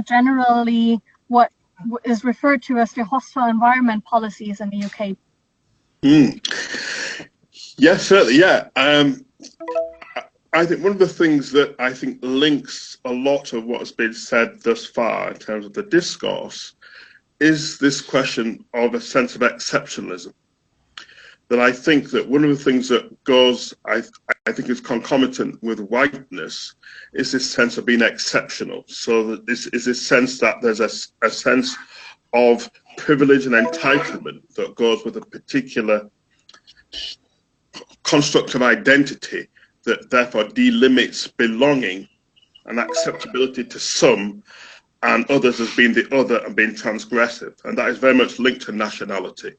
generally what is referred to as the hostile environment policies in the UK. Yes, certainly, yeah. I think one of the things that I think links a lot of what has been said thus far in terms of the discourse is this question of a sense of exceptionalism. That I think that one of the things that goes, I think is concomitant with whiteness, is this sense of being exceptional. So that this is this sense that there's a sense of privilege and entitlement that goes with a particular construct of identity that therefore delimits belonging and acceptability to some and others as being the other and being transgressive. And that is very much linked to nationality.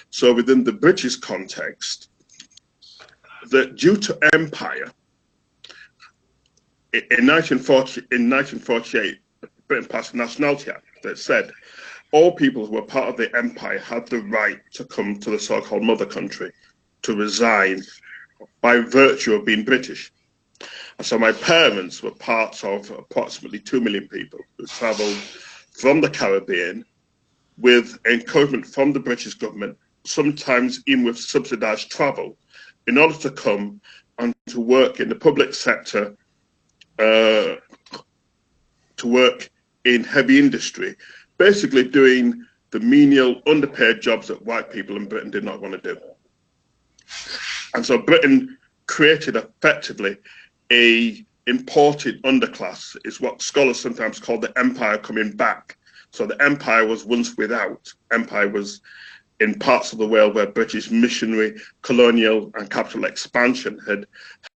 So within the British context, that due to empire, in 1948, Britain passed a Nationality Act that said all people who were part of the empire had the right to come to the so-called mother country to reside by virtue of being British. And so my parents were part of approximately 2 million people who travelled from the Caribbean with encouragement from the British government, sometimes even with subsidised travel, in order to come and to work in the public sector, to work in heavy industry, basically doing the menial, underpaid jobs that white people in Britain did not want to do. And so Britain created effectively a imported underclass. It's what scholars sometimes call the empire coming back. So the empire was once without. Empire was in parts of the world where British missionary, colonial and capital expansion had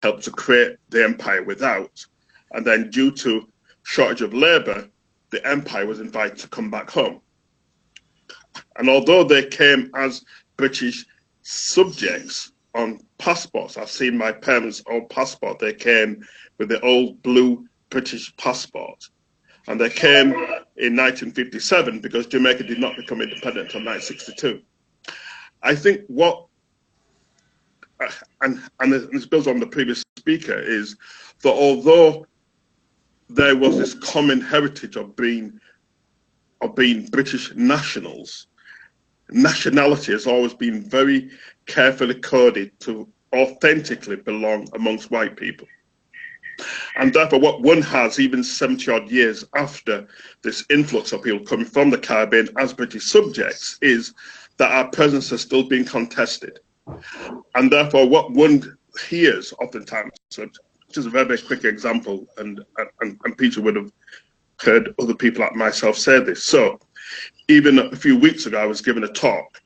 helped to create the empire without. And then due to shortage of labour, the empire was invited to come back home. And although they came as British subjects on passports, I've seen my parents' old passport, they came with the old blue British passport. And they came in 1957 because Jamaica did not become independent until 1962. I think what, and this builds on the previous speaker, is that although there was this common heritage of being British nationals, nationality has always been very carefully coded to authentically belong amongst white people. And therefore, what one has, even 70 odd years after this influx of people coming from the Caribbean as British subjects, is that our presence is still being contested. And therefore, what one hears oftentimes, just a very, very quick example, and Peter would have heard other people like myself say this. So, even a few weeks ago, I was given a talk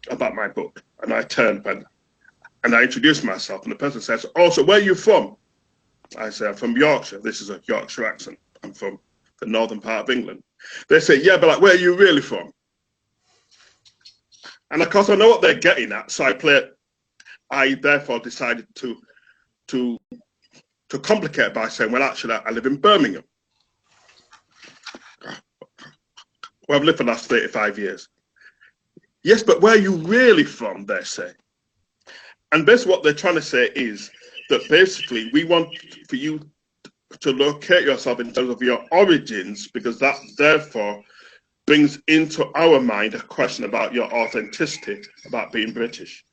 about my book, and I turned and I introduced myself, and the person says, "Oh, so where are you from?" I say, "I'm from Yorkshire." This is a Yorkshire accent. "I'm from the northern part of England." They say, "Yeah, but like, where are you really from?" And of course, I know what they're getting at, so I therefore decided to complicate it by saying, "Well, actually, I live in Birmingham. Well, I've lived for the last 35 years. "Yes, but where are you really from?" they say. And basically what they're trying to say is that basically we want for you to locate yourself in terms of your origins, because that therefore brings into our mind a question about your authenticity, about being British.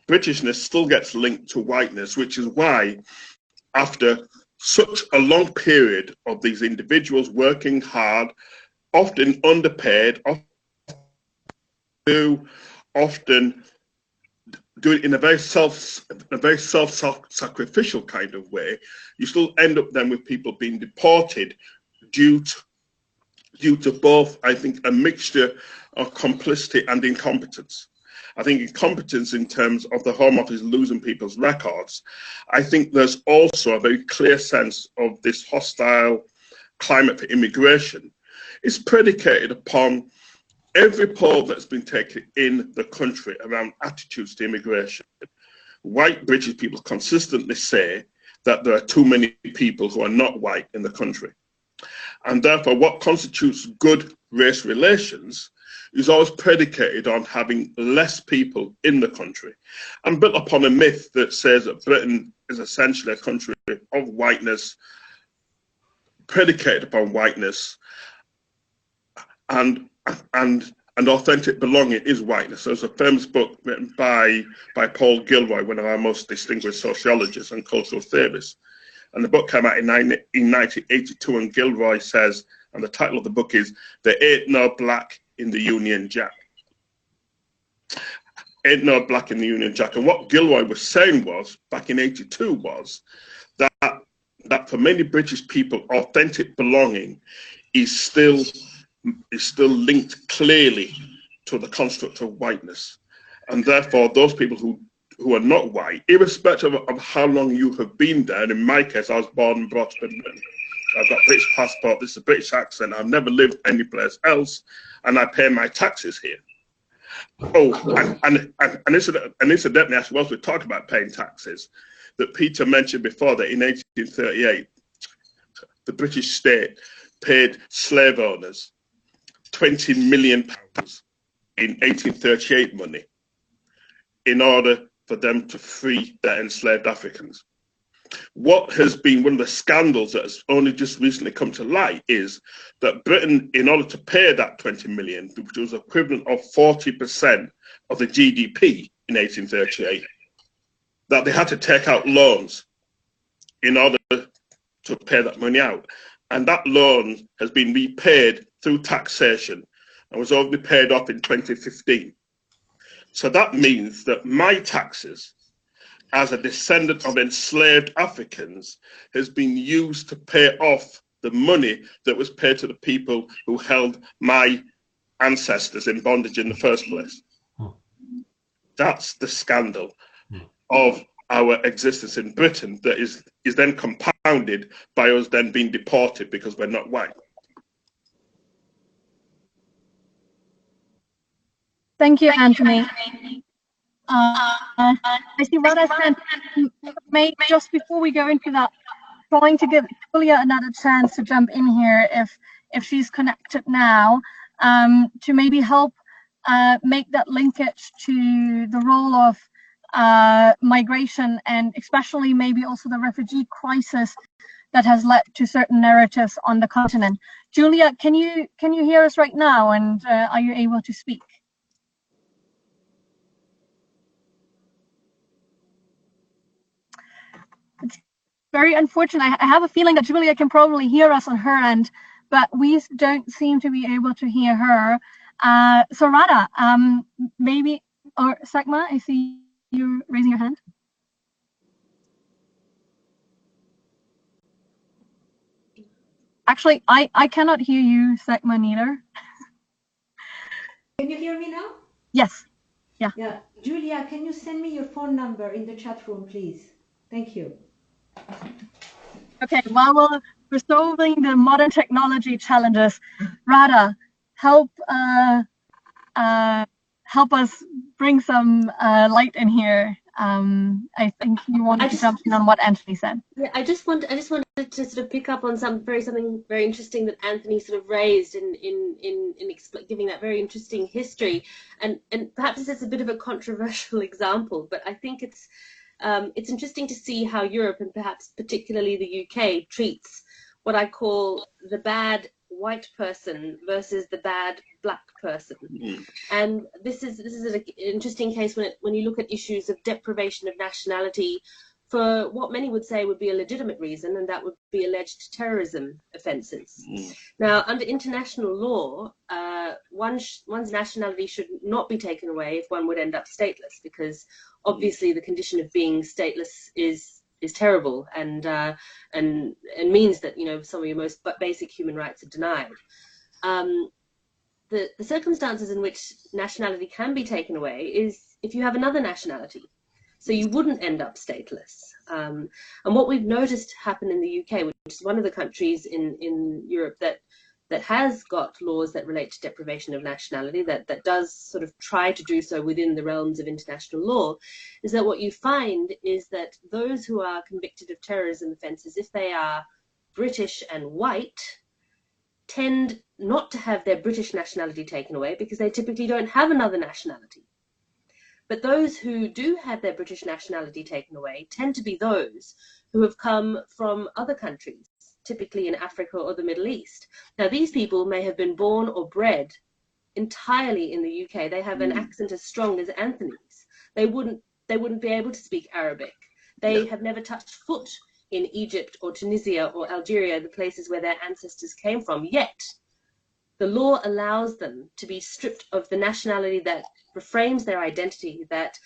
Britishness still gets linked to whiteness, which is why after such a long period of these individuals working hard, often underpaid, often do it in a very self-sacrificial kind of way, you still end up then with people being deported due to both, I think, a mixture of complicity and incompetence. I think incompetence in terms of the Home Office losing people's records. I think there's also a very clear sense of this hostile climate for immigration. It's predicated upon every poll that's been taken in the country around attitudes to immigration. White British people consistently say that there are too many people who are not white in the country. And therefore, what constitutes good race relations is always predicated on having less people in the country and built upon a myth that says that Britain is essentially a country of whiteness, predicated upon whiteness, and authentic belonging is whiteness. There's a famous book written by Paul Gilroy, one of our most distinguished sociologists and cultural theorists. And the book came out in 1982, and Gilroy says, and the title of the book is "There Ain't No Black in the Union Jack." Ain't no black in the Union Jack. And what Gilroy was saying was, back in 82, was that for many British people, authentic belonging is still linked clearly to the construct of whiteness. And therefore, those people who are not white, irrespective of how long you have been there, and in my case, I was born and brought up in Britain. I've got a British passport, this is a British accent, I've never lived anyplace else, and I pay my taxes here. Oh, and incidentally, I suppose we talk about paying taxes, that Peter mentioned before that in 1838, the British state paid slave owners £20 million in 1838 money in order for them to free their enslaved Africans. What has been one of the scandals that has only just recently come to light is that Britain, in order to pay that 20 million, which was equivalent of 40% of the GDP in 1838, that they had to take out loans in order to pay that money out. And that loan has been repaid through taxation and was only paid off in 2015. So that means that my taxes as a descendant of enslaved Africans has been used to pay off the money that was paid to the people who held my ancestors in bondage in the first place. That's the scandal of our existence in Britain that is then compounded by us then being deported because we're not white. Thank you, Anthony. I see Rana sent me just before we go into that, trying to give Julia another chance to jump in here if she's connected now, to maybe help make that linkage to the role of migration, and especially maybe also the refugee crisis that has led to certain narratives on the continent. Julia, can you hear us right now, and are you able to speak? very unfortunate. I have a feeling that Julia can probably hear us on her end, but we don't seem to be able to hear her. So Radha, maybe, or Sakma, I see you raising your hand. Actually, I cannot hear you, Sakma, neither. Can you hear me now? Yes. Yeah. Yeah. Julia, can you send me your phone number in the chat room, please? Thank you. Okay, while we're solving the modern technology challenges, Radha, help us bring some light in here. I think you wanted to jump in on what Anthony said. Yeah, I just wanted to sort of pick up on something very interesting that Anthony sort of raised in giving that very interesting history, and perhaps this is a bit of a controversial example, but I think it's interesting to see how Europe, and perhaps particularly the UK, treats what I call the bad white person versus the bad black person. And this is an interesting case when you look at issues of deprivation of nationality for what many would say would be a legitimate reason, and that would be alleged terrorism offences. Now, under international law, one's nationality should not be taken away if one would end up stateless, because obviously the condition of being stateless is terrible and means that, you know, some of your most basic human rights are denied. The circumstances in which nationality can be taken away is if you have another nationality, so you wouldn't end up stateless. And what we've noticed happen in the UK, which is one of the countries in Europe that has got laws that relate to deprivation of nationality, that does sort of try to do so within the realms of international law, is that what you find is that those who are convicted of terrorism offences, if they are British and white, tend not to have their British nationality taken away because they typically don't have another nationality. But those who do have their British nationality taken away tend to be those who have come from other countries, typically in Africa or the Middle East. Now, these people may have been born or bred entirely in the UK. They have an accent as strong as Anthony's. They wouldn't be able to speak Arabic. They have never touched foot in Egypt or Tunisia or Algeria, the places where their ancestors came from. Yet, the law allows them to be stripped of the nationality that reframes their identity, that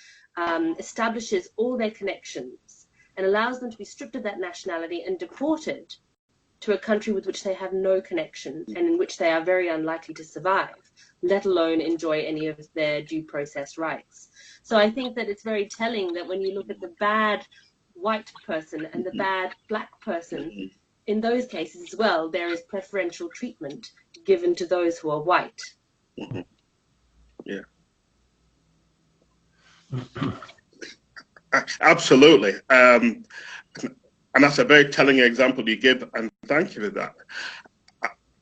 establishes all their connections, and allows them to be stripped of that nationality and deported to a country with which they have no connection and in which they are very unlikely to survive, let alone enjoy any of their due process rights. So I think that it's very telling that when you look at the bad white person and the bad black person, in those cases as well, there is preferential treatment given to those who are white. Yeah. Absolutely. And that's a very telling example you give, and thank you for that.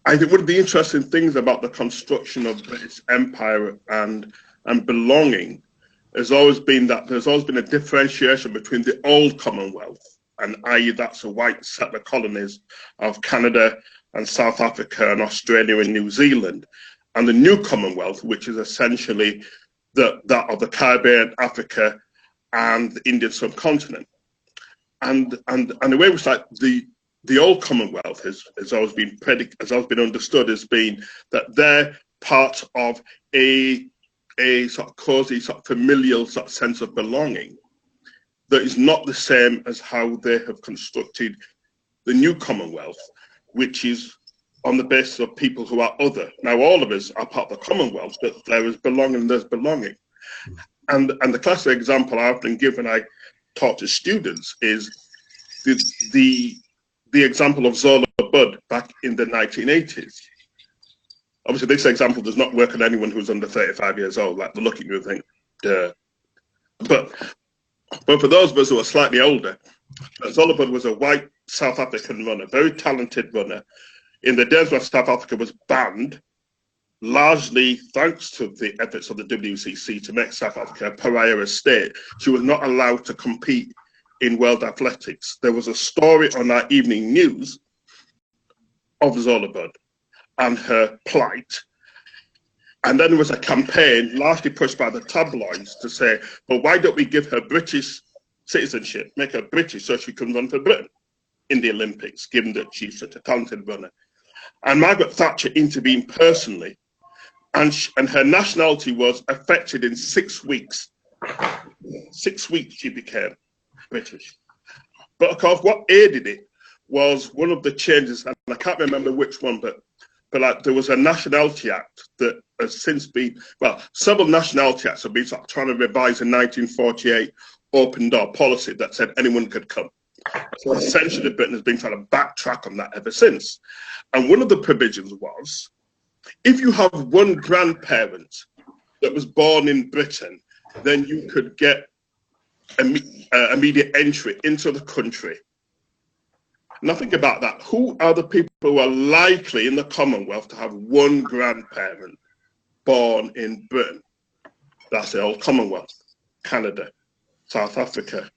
I think one of the interesting things about the construction of British Empire and belonging has always been that there's always been a differentiation between the old Commonwealth, and i.e. that's the white settler colonies of Canada and South Africa and Australia and New Zealand, and the new Commonwealth, which is essentially that of the Caribbean, Africa, and the Indian subcontinent. And the way it's like the old Commonwealth has always been understood as being that they're part of a sort of cozy, sort of familial sort of sense of belonging that is not the same as how they have constructed the new Commonwealth, which is on the basis of people who are other. Now, all of us are part of the Commonwealth, but there is belonging, there's belonging. And the classic example I often give when I talk to students is the example of Zola Budd back in the 1980s. Obviously, this example does not work on anyone who's under 35 years old. Like, they look at you and think, duh. But for those of us who are slightly older, Zola Budd was a white South African runner, very talented runner. In the days when South Africa was banned, largely thanks to the efforts of the WCC to make South Africa a pariah state, she was not allowed to compete in world athletics. There was a story on our evening news of Zola Budd and her plight. And then there was a campaign largely pushed by the tabloids to say, well, why don't we give her British citizenship, make her British so she can run for Britain? in the Olympics, given that she's such a talented runner. And Margaret Thatcher intervened personally, and her nationality was affected in 6 weeks. 6 weeks she became British. But of course, what aided it was one of the changes, and I can't remember which one, but like, there was a Nationality Act that has since been, well, several Nationality Acts have been sort of trying to revise a 1948 open door policy that said anyone could come. So essentially Britain has been trying to backtrack on that ever since. And one of the provisions was, if you have one grandparent that was born in Britain, then you could get immediate entry into the country. Now think about that. Who are the people who are likely in the Commonwealth to have one grandparent born in Britain? That's the old Commonwealth. Canada, South Africa,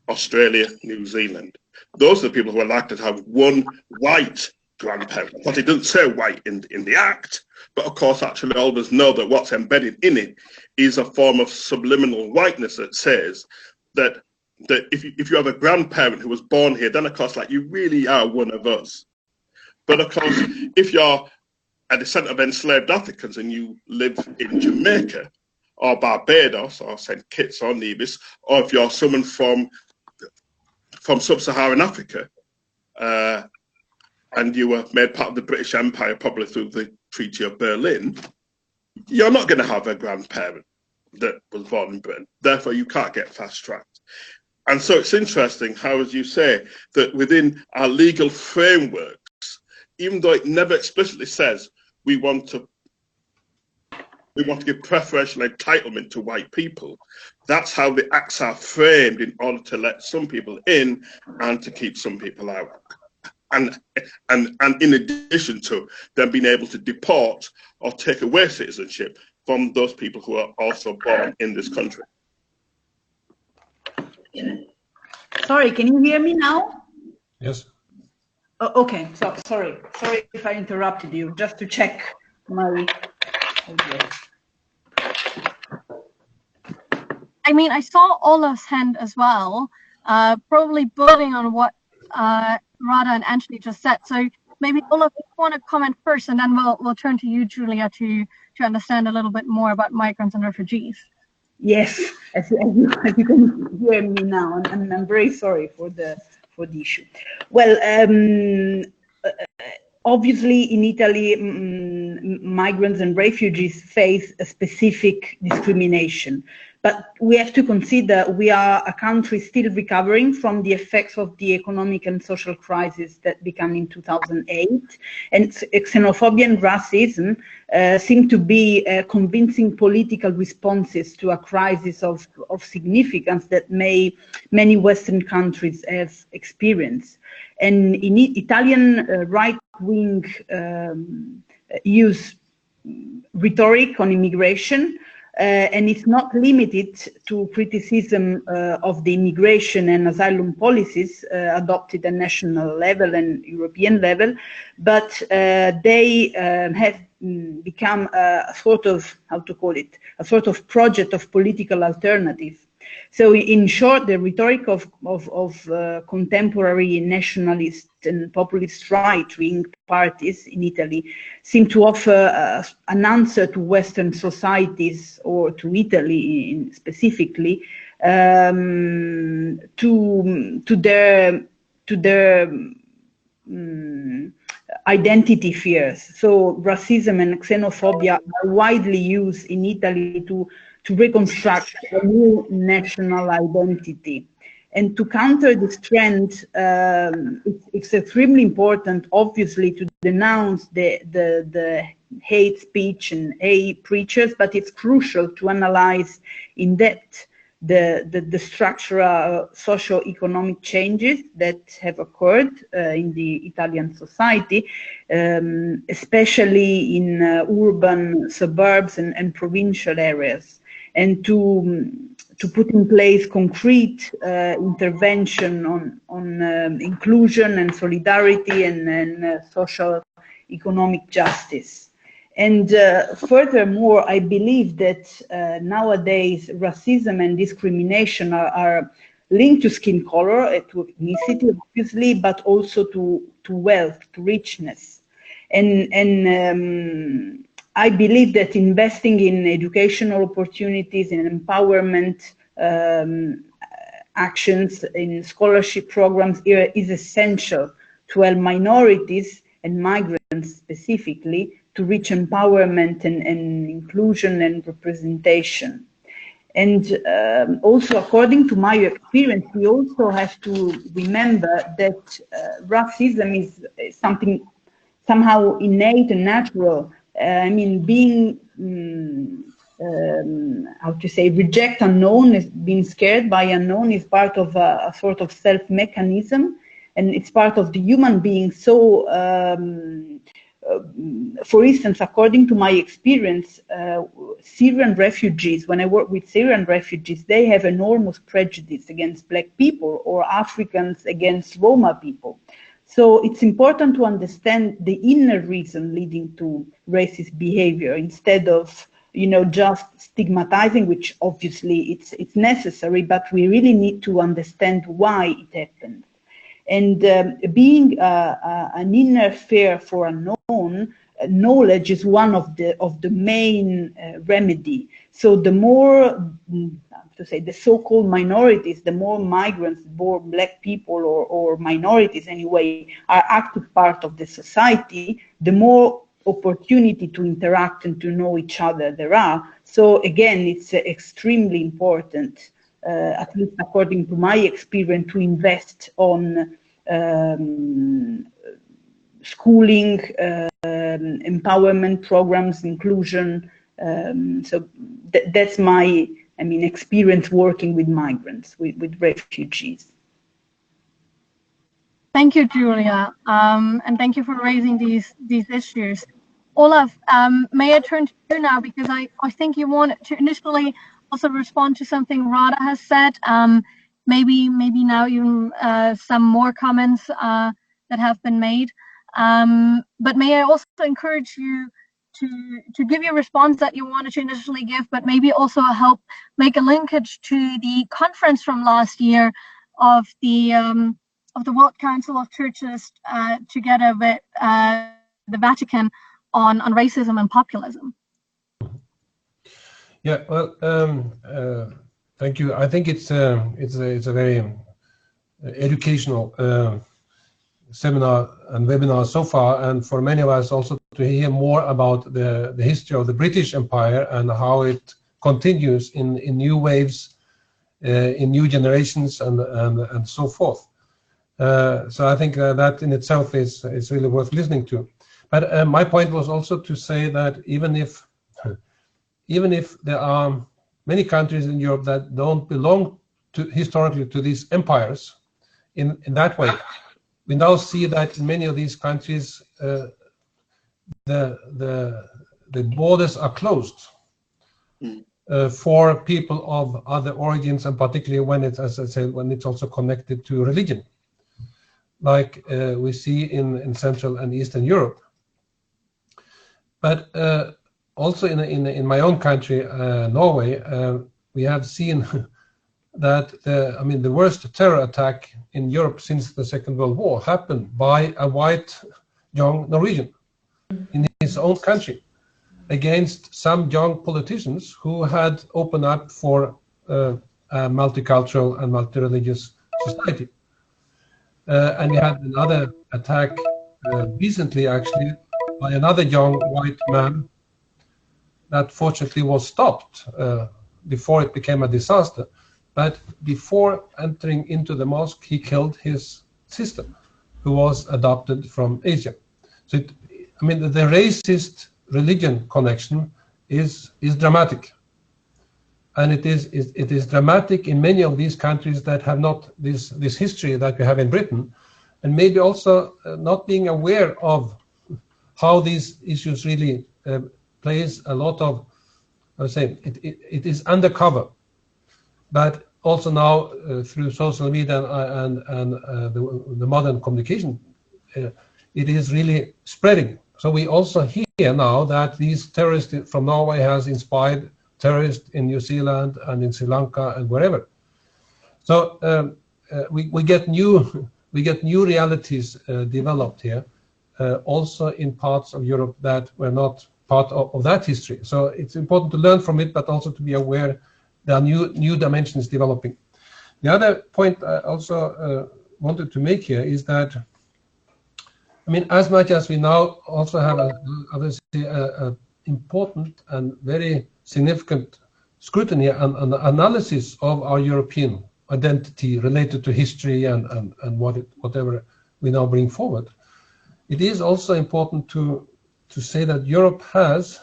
Australia, New Zealand. Those are the people who are likely to have one white grandparent. But it doesn't say white in the Act, but of course actually all of us know that what's embedded in it is a form of subliminal whiteness that says that if you have a grandparent who was born here, then of course like you really are one of us. But of course, if you're a descendant of enslaved Africans and you live in Jamaica or Barbados or St. Kitts or Nevis, or if you're someone from sub-Saharan Africa, and you were made part of the British Empire probably through the Treaty of Berlin, you're not going to have a grandparent that was born in Britain. Therefore, you can't get fast-tracked. And so it's interesting how, as you say, that within our legal frameworks, even though it never explicitly says we want to give preferential entitlement to white people, that's how the acts are framed in order to let some people in and to keep some people out. And in addition to them being able to deport or take away citizenship from those people who are also born in this country. Sorry, can you hear me now? Yes. Oh, okay, so sorry if I interrupted you, just to check my... Okay. I mean, I saw Olav's hand as well, probably building on what Radha and Anthony just said. So maybe Olav, if you want to comment first, and then we'll turn to you, Julia, to understand a little bit more about migrants and refugees. Yes, as you can hear me now, and I'm very sorry for the issue. Well, obviously in Italy, migrants and refugees face a specific discrimination. But we have to consider we are a country still recovering from the effects of the economic and social crisis that began in 2008. And xenophobia and racism seem to be convincing political responses to a crisis of significance that many Western countries have experienced. And in Italian right-wing use rhetoric on immigration, and it's not limited to criticism of the immigration and asylum policies adopted at national level and European level, but they have become a sort of, how to call it, a sort of project of political alternative. So in short, the rhetoric of contemporary nationalist and populist right-wing parties in Italy seem to offer an answer to Western societies, or to Italy specifically, to their identity fears. So racism and xenophobia are widely used in Italy to reconstruct a new national identity. And to counter this trend, it's extremely important, obviously, to denounce the hate speech and hate preachers, but it's crucial to analyze in depth the structural socio-economic changes that have occurred in the Italian society, especially in urban suburbs and provincial areas, and to put in place concrete intervention on inclusion and solidarity and social economic justice. And furthermore, I believe that nowadays racism and discrimination are linked to skin color, to ethnicity, obviously, but also to wealth, to richness. And I believe that investing in educational opportunities, in empowerment actions, in scholarship programs is essential to help minorities and migrants specifically to reach empowerment and inclusion and representation. And also, according to my experience, we also have to remember that racism is something somehow innate and natural. I mean, being, how to say, reject unknown, is being scared by unknown is part of a sort of self-mechanism, and it's part of the human being. So, for instance, according to my experience, Syrian refugees, when I work with Syrian refugees, they have enormous prejudice against Black people, or Africans against Roma people. So it's important to understand the inner reason leading to racist behavior instead of, you know, just stigmatizing, which obviously it's necessary, but we really need to understand why it happens. And being an inner fear for unknown, knowledge is one of the main remedy. So the more, to say, the so-called minorities, the more migrants, more Black people or minorities anyway are active part of the society, the more opportunity to interact and to know each other there are. So again, it's extremely important, at least according to my experience, to invest on schooling, empowerment programs, inclusion. So that's my, I mean, experience working with migrants, with refugees. Thank you, Julia, and thank you for raising these issues. Olav, may I turn to you now, because I think you wanted to initially also respond to something Rada has said. Maybe now even some more comments that have been made. But may I also encourage you to give your response that you wanted to initially give, but maybe also help make a linkage to the conference from last year of the World Council of Churches together with the Vatican on racism and populism. Yeah, well, thank you. I think it's a very educational seminar and webinar so far, and for many of us also to hear more about the history of the British Empire and how it continues in new waves, in new generations, and so forth. So I think that in itself is really worth listening to. But my point was also to say that even if there are many countries in Europe that don't belong historically to these empires in that way, we now see that in many of these countries the borders are closed for people of other origins, and particularly when it's, as I said, when it's also connected to religion, like we see in Central and Eastern Europe. But also in my own country, Norway, we have seen that the worst terror attack in Europe since the Second World War happened by a white young Norwegian in his own country against some young politicians who had opened up for a multicultural and multi-religious society. And we had another attack recently, actually, by another young white man that fortunately was stopped before it became a disaster. But before entering into the mosque, he killed his sister, who was adopted from Asia. So, the racist religion connection is dramatic, and it is dramatic in many of these countries that have not this history that we have in Britain, and maybe also not being aware of how these issues really plays a lot of, I would say, it is undercover. But also now through social media and the modern communication, it is really spreading. So we also hear now that these terrorists from Norway has inspired terrorists in New Zealand and in Sri Lanka and wherever. So we get new realities developed here, also in parts of Europe that were not part of that history. So it's important to learn from it, but also to be aware there are new dimensions developing. The other point I also wanted to make here is that, I mean, as much as we now also have a important and very significant scrutiny and analysis of our European identity related to history and whatever we now bring forward, it is also important to say that Europe has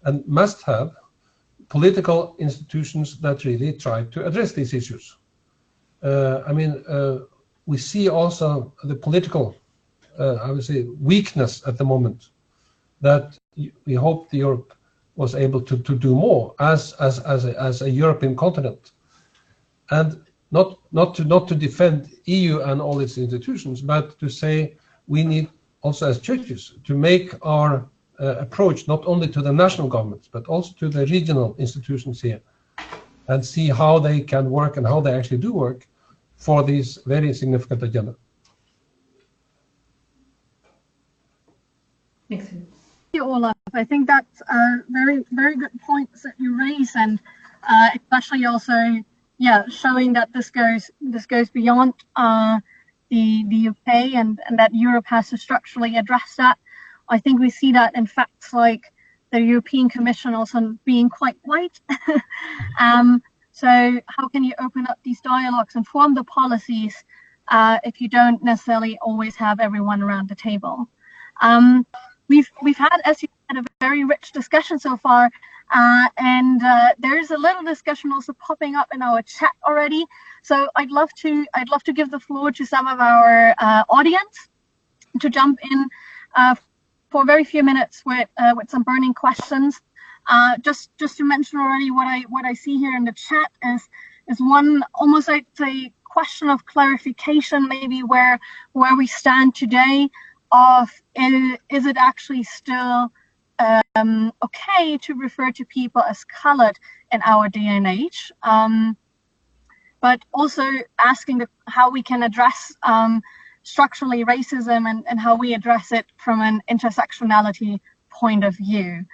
and must have political institutions that really try to address these issues. I mean, we see also the political, I would say, weakness at the moment, that we hope Europe was able to do more as a European continent, and not to defend EU and all its institutions, but to say we need also as churches to make our approach not only to the national governments but also to the regional institutions here, and see how they can work and how they actually do work for this very significant agenda. Excellent. Thank you, Olav. I think that's very good points that you raise, and especially also, showing that this goes beyond the UK and that Europe has to structurally address that. I think we see that in facts like the European Commission also being quite white. So how can you open up these dialogues and form the policies if you don't necessarily always have everyone around the table? We've had, as you said, a very rich discussion so far, and there is a little discussion also popping up in our chat already. So I'd love to give the floor to some of our audience to jump in for a very few minutes with some burning questions. Just to mention already, what I see here in the chat is one almost, I'd say, question of clarification, maybe where we stand today. Of is it actually still okay to refer to people as colored in our day and age? But also asking how we can address structurally racism and how we address it from an intersectionality point of view.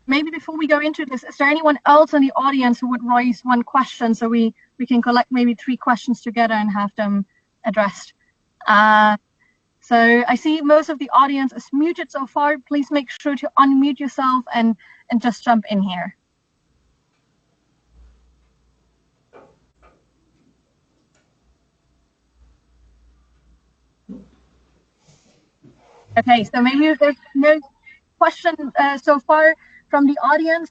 Maybe before we go into this, is there anyone else in the audience who would raise one question so we can collect maybe 3 questions together and have them addressed? So I see most of the audience is muted so far. Please make sure to unmute yourself and just jump in here. Okay, so maybe if there's no question so far from the audience,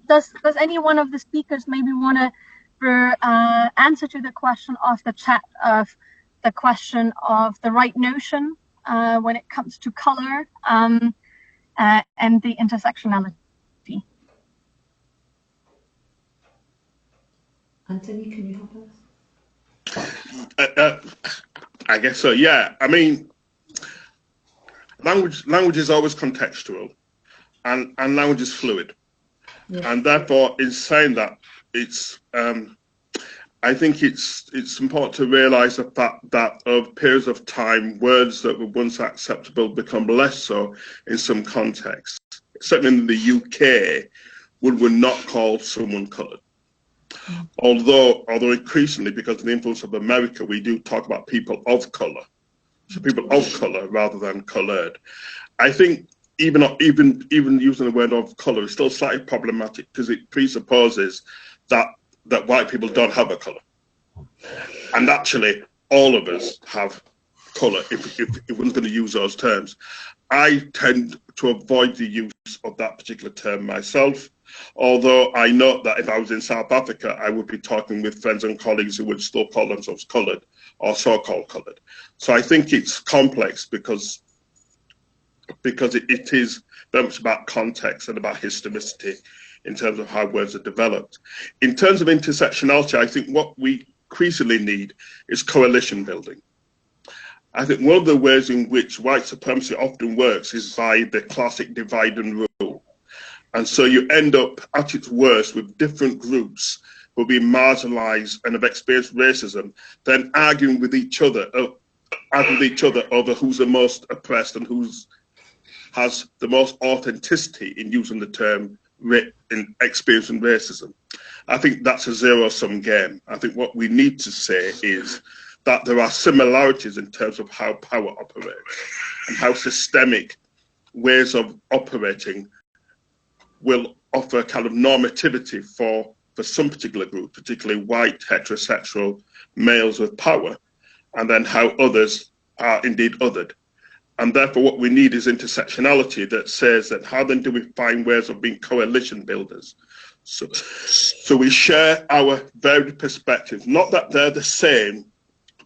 does any one of the speakers maybe want to answer to the question of the chat of the question of the right notion when it comes to color and the intersectionality? Anthony, can you help us? I guess so, yeah. I mean, language is always contextual, and language is fluid. Yes. And therefore, in saying that, it's I think it's important to realise the fact that over periods of time, words that were once acceptable become less so in some contexts. Certainly in the UK, we would not call someone coloured. Although increasingly, because of the influence of America, we do talk about people of colour. So people of colour rather than coloured. I think even using the word of colour is still slightly problematic because it presupposes that white people don't have a colour. And actually, all of us have colour, if we're going to use those terms. I tend to avoid the use of that particular term myself, although I know that if I was in South Africa, I would be talking with friends and colleagues who would still call themselves coloured or so-called coloured. So I think it's complex because it is very much about context and about historicity in terms of how words are developed. In terms of intersectionality, I think what we increasingly need is coalition building. I think one of the ways in which white supremacy often works is by the classic divide and rule. And so you end up at its worst with different groups who are being marginalised and have experienced racism, then arguing with each other over who's the most oppressed and who's has the most authenticity in using the term in experiencing racism. I think that's a zero-sum game. I think what we need to say is that there are similarities in terms of how power operates and how systemic ways of operating will offer kind of normativity for some particular group, particularly white, heterosexual males with power, and then how others are indeed othered. And therefore what we need is intersectionality that says that how then do we find ways of being coalition builders? So we share our varied perspectives, not that they're the same,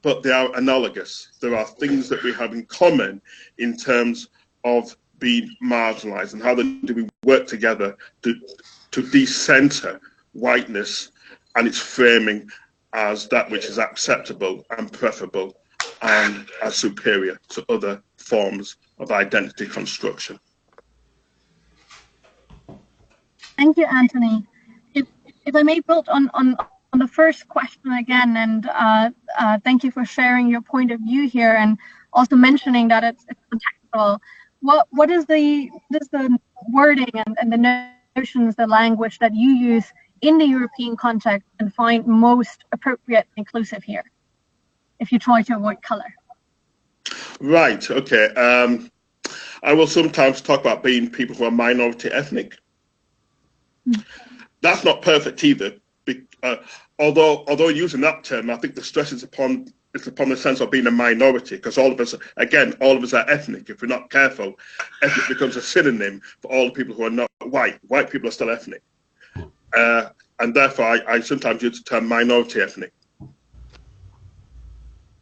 but they are analogous. There are things that we have in common in terms of being marginalized, and how then do we work together to decenter whiteness and its framing as that which is acceptable and preferable and as superior to other forms of identity construction. Thank you, Anthony. If I may build on the first question again, and thank you for sharing your point of view here, and also mentioning that it's contextual. What is the wording and the notions, the language that you use in the European context and find most appropriate and inclusive here, if you try to avoid color? Right, okay. I will sometimes talk about being people who are minority ethnic. That's not perfect either, although using that term, I think the stress is upon the sense of being a minority, because all of us are ethnic. If we're not careful, ethnic becomes a synonym for all the people who are not white. White people are still ethnic. And therefore, I sometimes use the term minority ethnic.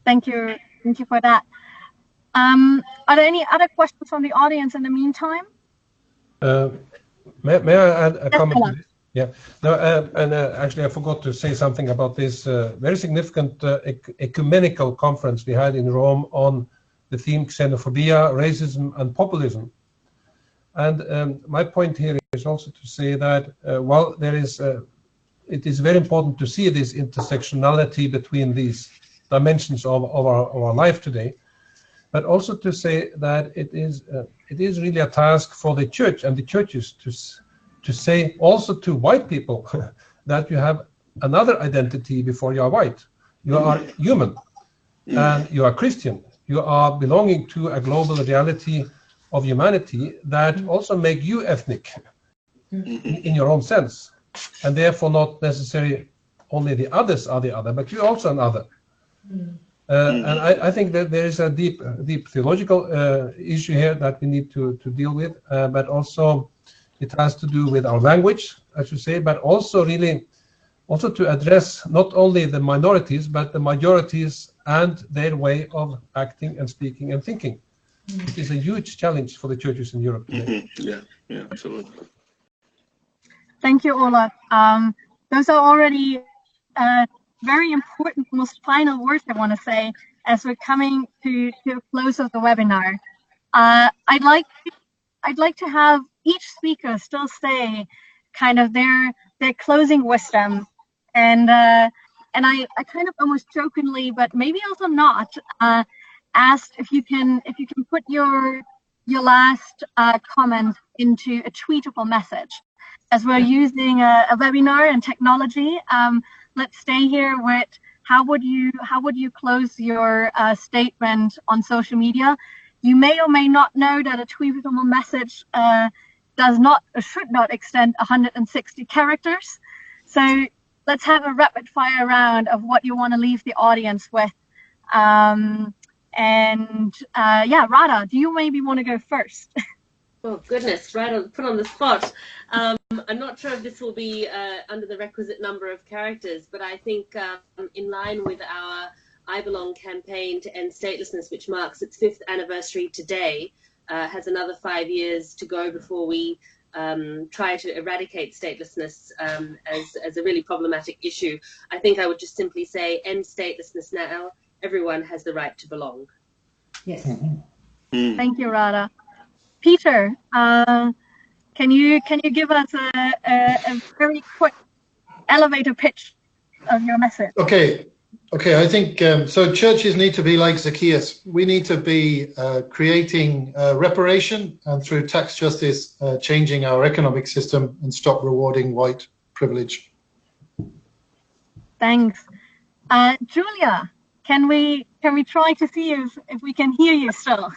Thank you for that. Are there any other questions from the audience in the meantime? May I add a comment to this? Yeah. No, actually, I forgot to say something about this very significant ecumenical conference we had in Rome on the theme Xenophobia, racism, and populism. And my point here is also to say that while there is, it is very important to see this intersectionality between these dimensions of our life today, but also to say that it is really a task for the church and the churches to say also to white people that you have another identity before you are white. You are human and you are Christian. You are belonging to a global reality of humanity that also make you ethnic in your own sense, and therefore not necessarily only the others are the other, but you're also an other. And I think that there is a deep theological issue here that we need to deal with, but also it has to do with our language, I should say, but also really also to address not only the minorities, but the majorities and their way of acting and speaking and thinking. It is a huge challenge for the churches in Europe today. Yeah, absolutely. Thank you, Olav. Those are already very important, most final words I want to say as we're coming to a close of the webinar. I'd like to have each speaker still say kind of their closing wisdom, and I kind of almost jokingly, but maybe also not, asked if you can put your last comment into a tweetable message. As we're using a webinar and technology, let's stay here with how would you close your statement on social media. You may or may not know that a tweetable message does not or should not extend 160 characters. So let's have a rapid fire round of what you want to leave the audience with. Yeah, Radha, do you maybe want to go first? Oh goodness, put on the spot. I'm not sure if this will be under the requisite number of characters, but I think in line with our I Belong campaign to end statelessness, which marks its 5th anniversary today, has another 5 years to go before we try to eradicate statelessness as a really problematic issue. I think I would just simply say end statelessness now. Everyone has the right to belong. Yes. Thank you, Radha. Peter, can you give us a very quick elevator pitch of your message. Okay, I think so. Churches need to be like Zacchaeus. We need to be creating reparation, and through tax justice, changing our economic system and stop rewarding white privilege. Thanks, Julia. Can we try to see if we can hear you still?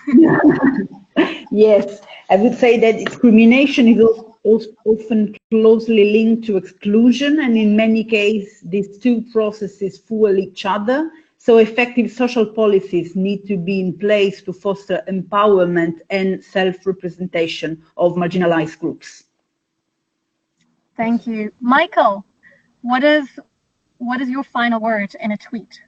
Yes, I would say that discrimination is often closely linked to exclusion, and in many cases, these two processes fuel each other. So effective social policies need to be in place to foster empowerment and self-representation of marginalized groups. Thank you. Michael, what is your final word in a tweet?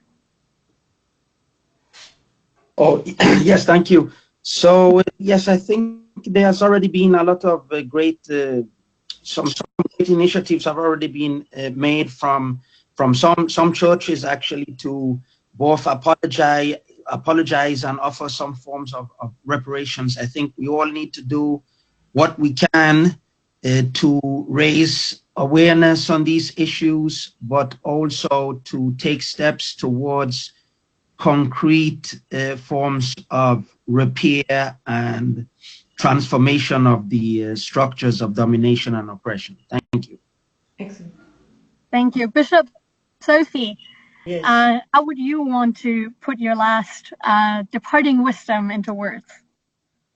Oh, yes, thank you. So, yes, I think there's already been a lot of great, some great initiatives have already been made from some churches actually to both apologize and offer some forms of reparations. I think we all need to do what we can to raise awareness on these issues, but also to take steps towards concrete forms of repair and transformation of the structures of domination and oppression. Thank you. Excellent. Thank you. Bishop Sophie, Yes. how would you want to put your last departing wisdom into words?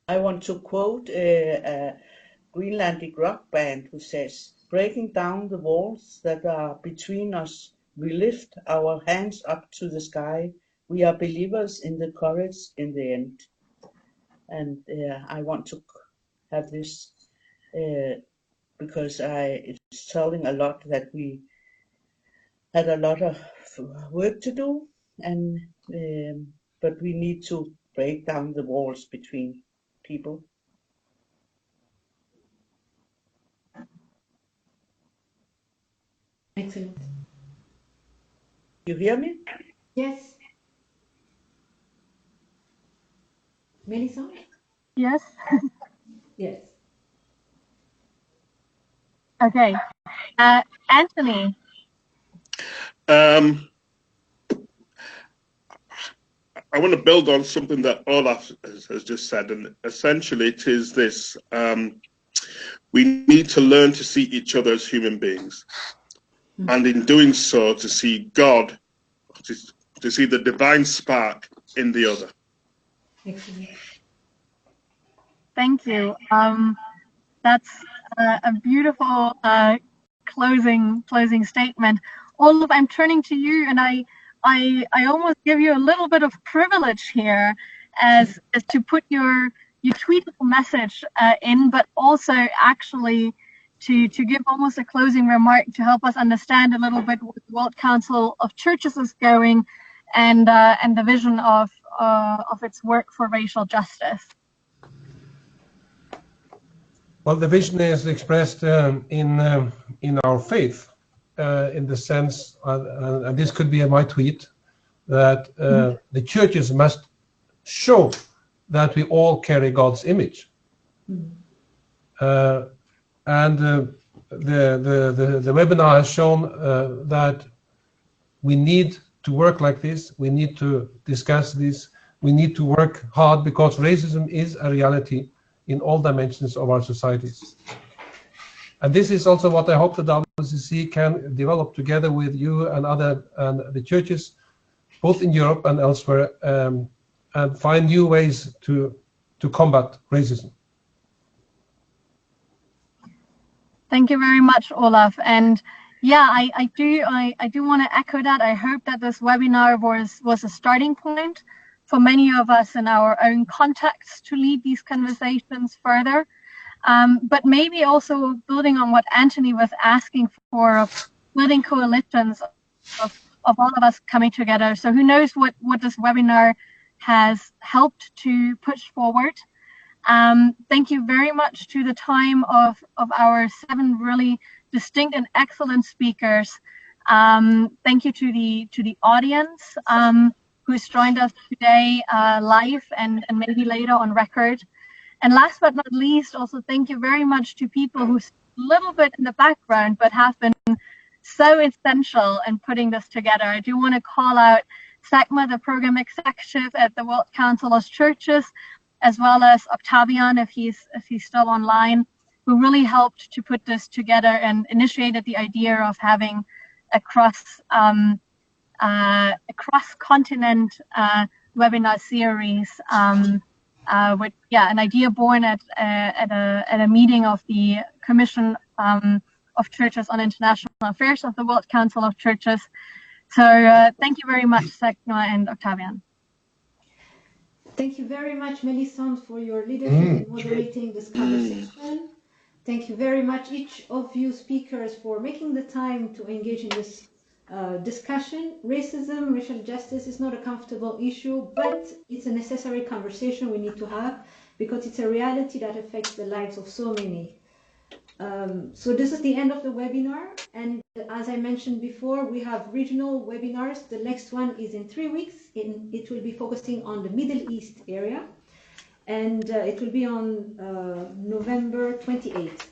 I want to quote a Greenlandic rock band who says, "Breaking down the walls that are between us, we lift our hands up to the sky. We are believers in the courage in the end." And I want to have this because it's telling a lot that we had a lot of work to do, and but we need to break down the walls between people. Excellent. You hear me? Yes. Melissa? Yes. Yes. Okay. Anthony. I want to build on something that Olav has just said, and essentially it is this: we need to learn to see each other as human beings, and in doing so, to see God, to see the divine spark in the other. Excellent. Thank you. That's a beautiful closing statement. Olav, I'm turning to you, and I almost give you a little bit of privilege here as to put your tweetable message in, but also actually to give almost a closing remark to help us understand a little bit what the World Council of Churches is going and the vision of its work for racial justice. Well, the vision is expressed in our faith, in the sense, and this could be my tweet, that the churches must show that we all carry God's image. And the webinar has shown that we need to work like this, we need to discuss this, we need to work hard, because racism is a reality in all dimensions of our societies. And this is also what I hope the WCC can develop together with you and the churches, both in Europe and elsewhere, and find new ways to combat racism. Thank you very much, Olav. And yeah, I do want to echo that. I hope that this webinar was a starting point for many of us in our own context to lead these conversations further. But maybe also building on what Anthony was asking for, of building coalitions of all of us coming together. So who knows what this webinar has helped to push forward. Thank you very much to the time of our 7 really distinct and excellent speakers. Thank you to the audience who's joined us today live and maybe later on record. And last but not least, also thank you very much to people who's a little bit in the background but have been so essential in putting this together. I do want to call out SECMA, the program executive at the World Council of Churches, as well as Octavian, if he's still online, who really helped to put this together and initiated the idea of having a cross-continent webinar series, with an idea born at a meeting of the Commission of Churches on International Affairs of the World Council of Churches. So thank you very much, SECMA and Octavian. Thank you very much, Melisande, for your leadership in moderating this conversation. Thank you very much, each of you speakers, for making the time to engage in this discussion. Racism, racial justice is not a comfortable issue, but it's a necessary conversation we need to have because it's a reality that affects the lives of so many. So this is the end of the webinar, and as I mentioned before, we have regional webinars. The next one is in 3 weeks. It will be focusing on the Middle East area, and it will be on November 28th.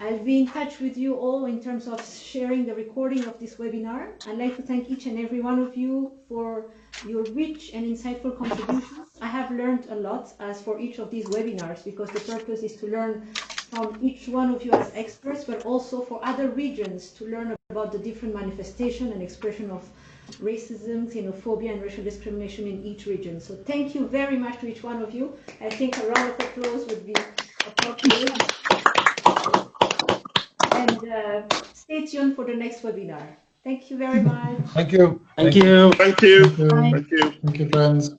I'll be in touch with you all in terms of sharing the recording of this webinar. I'd like to thank each and every one of you for your rich and insightful contributions. I have learned a lot as for each of these webinars, because the purpose is to learn from each one of you as experts, but also for other regions to learn about the different manifestation and expression of racism, xenophobia, and racial discrimination in each region. So thank you very much to each one of you. I think a round of applause would be appropriate. And stay tuned for the next webinar. Thank you very much. Thank you. Thank you. Thank you. Bye. Thank you. Thank you, friends.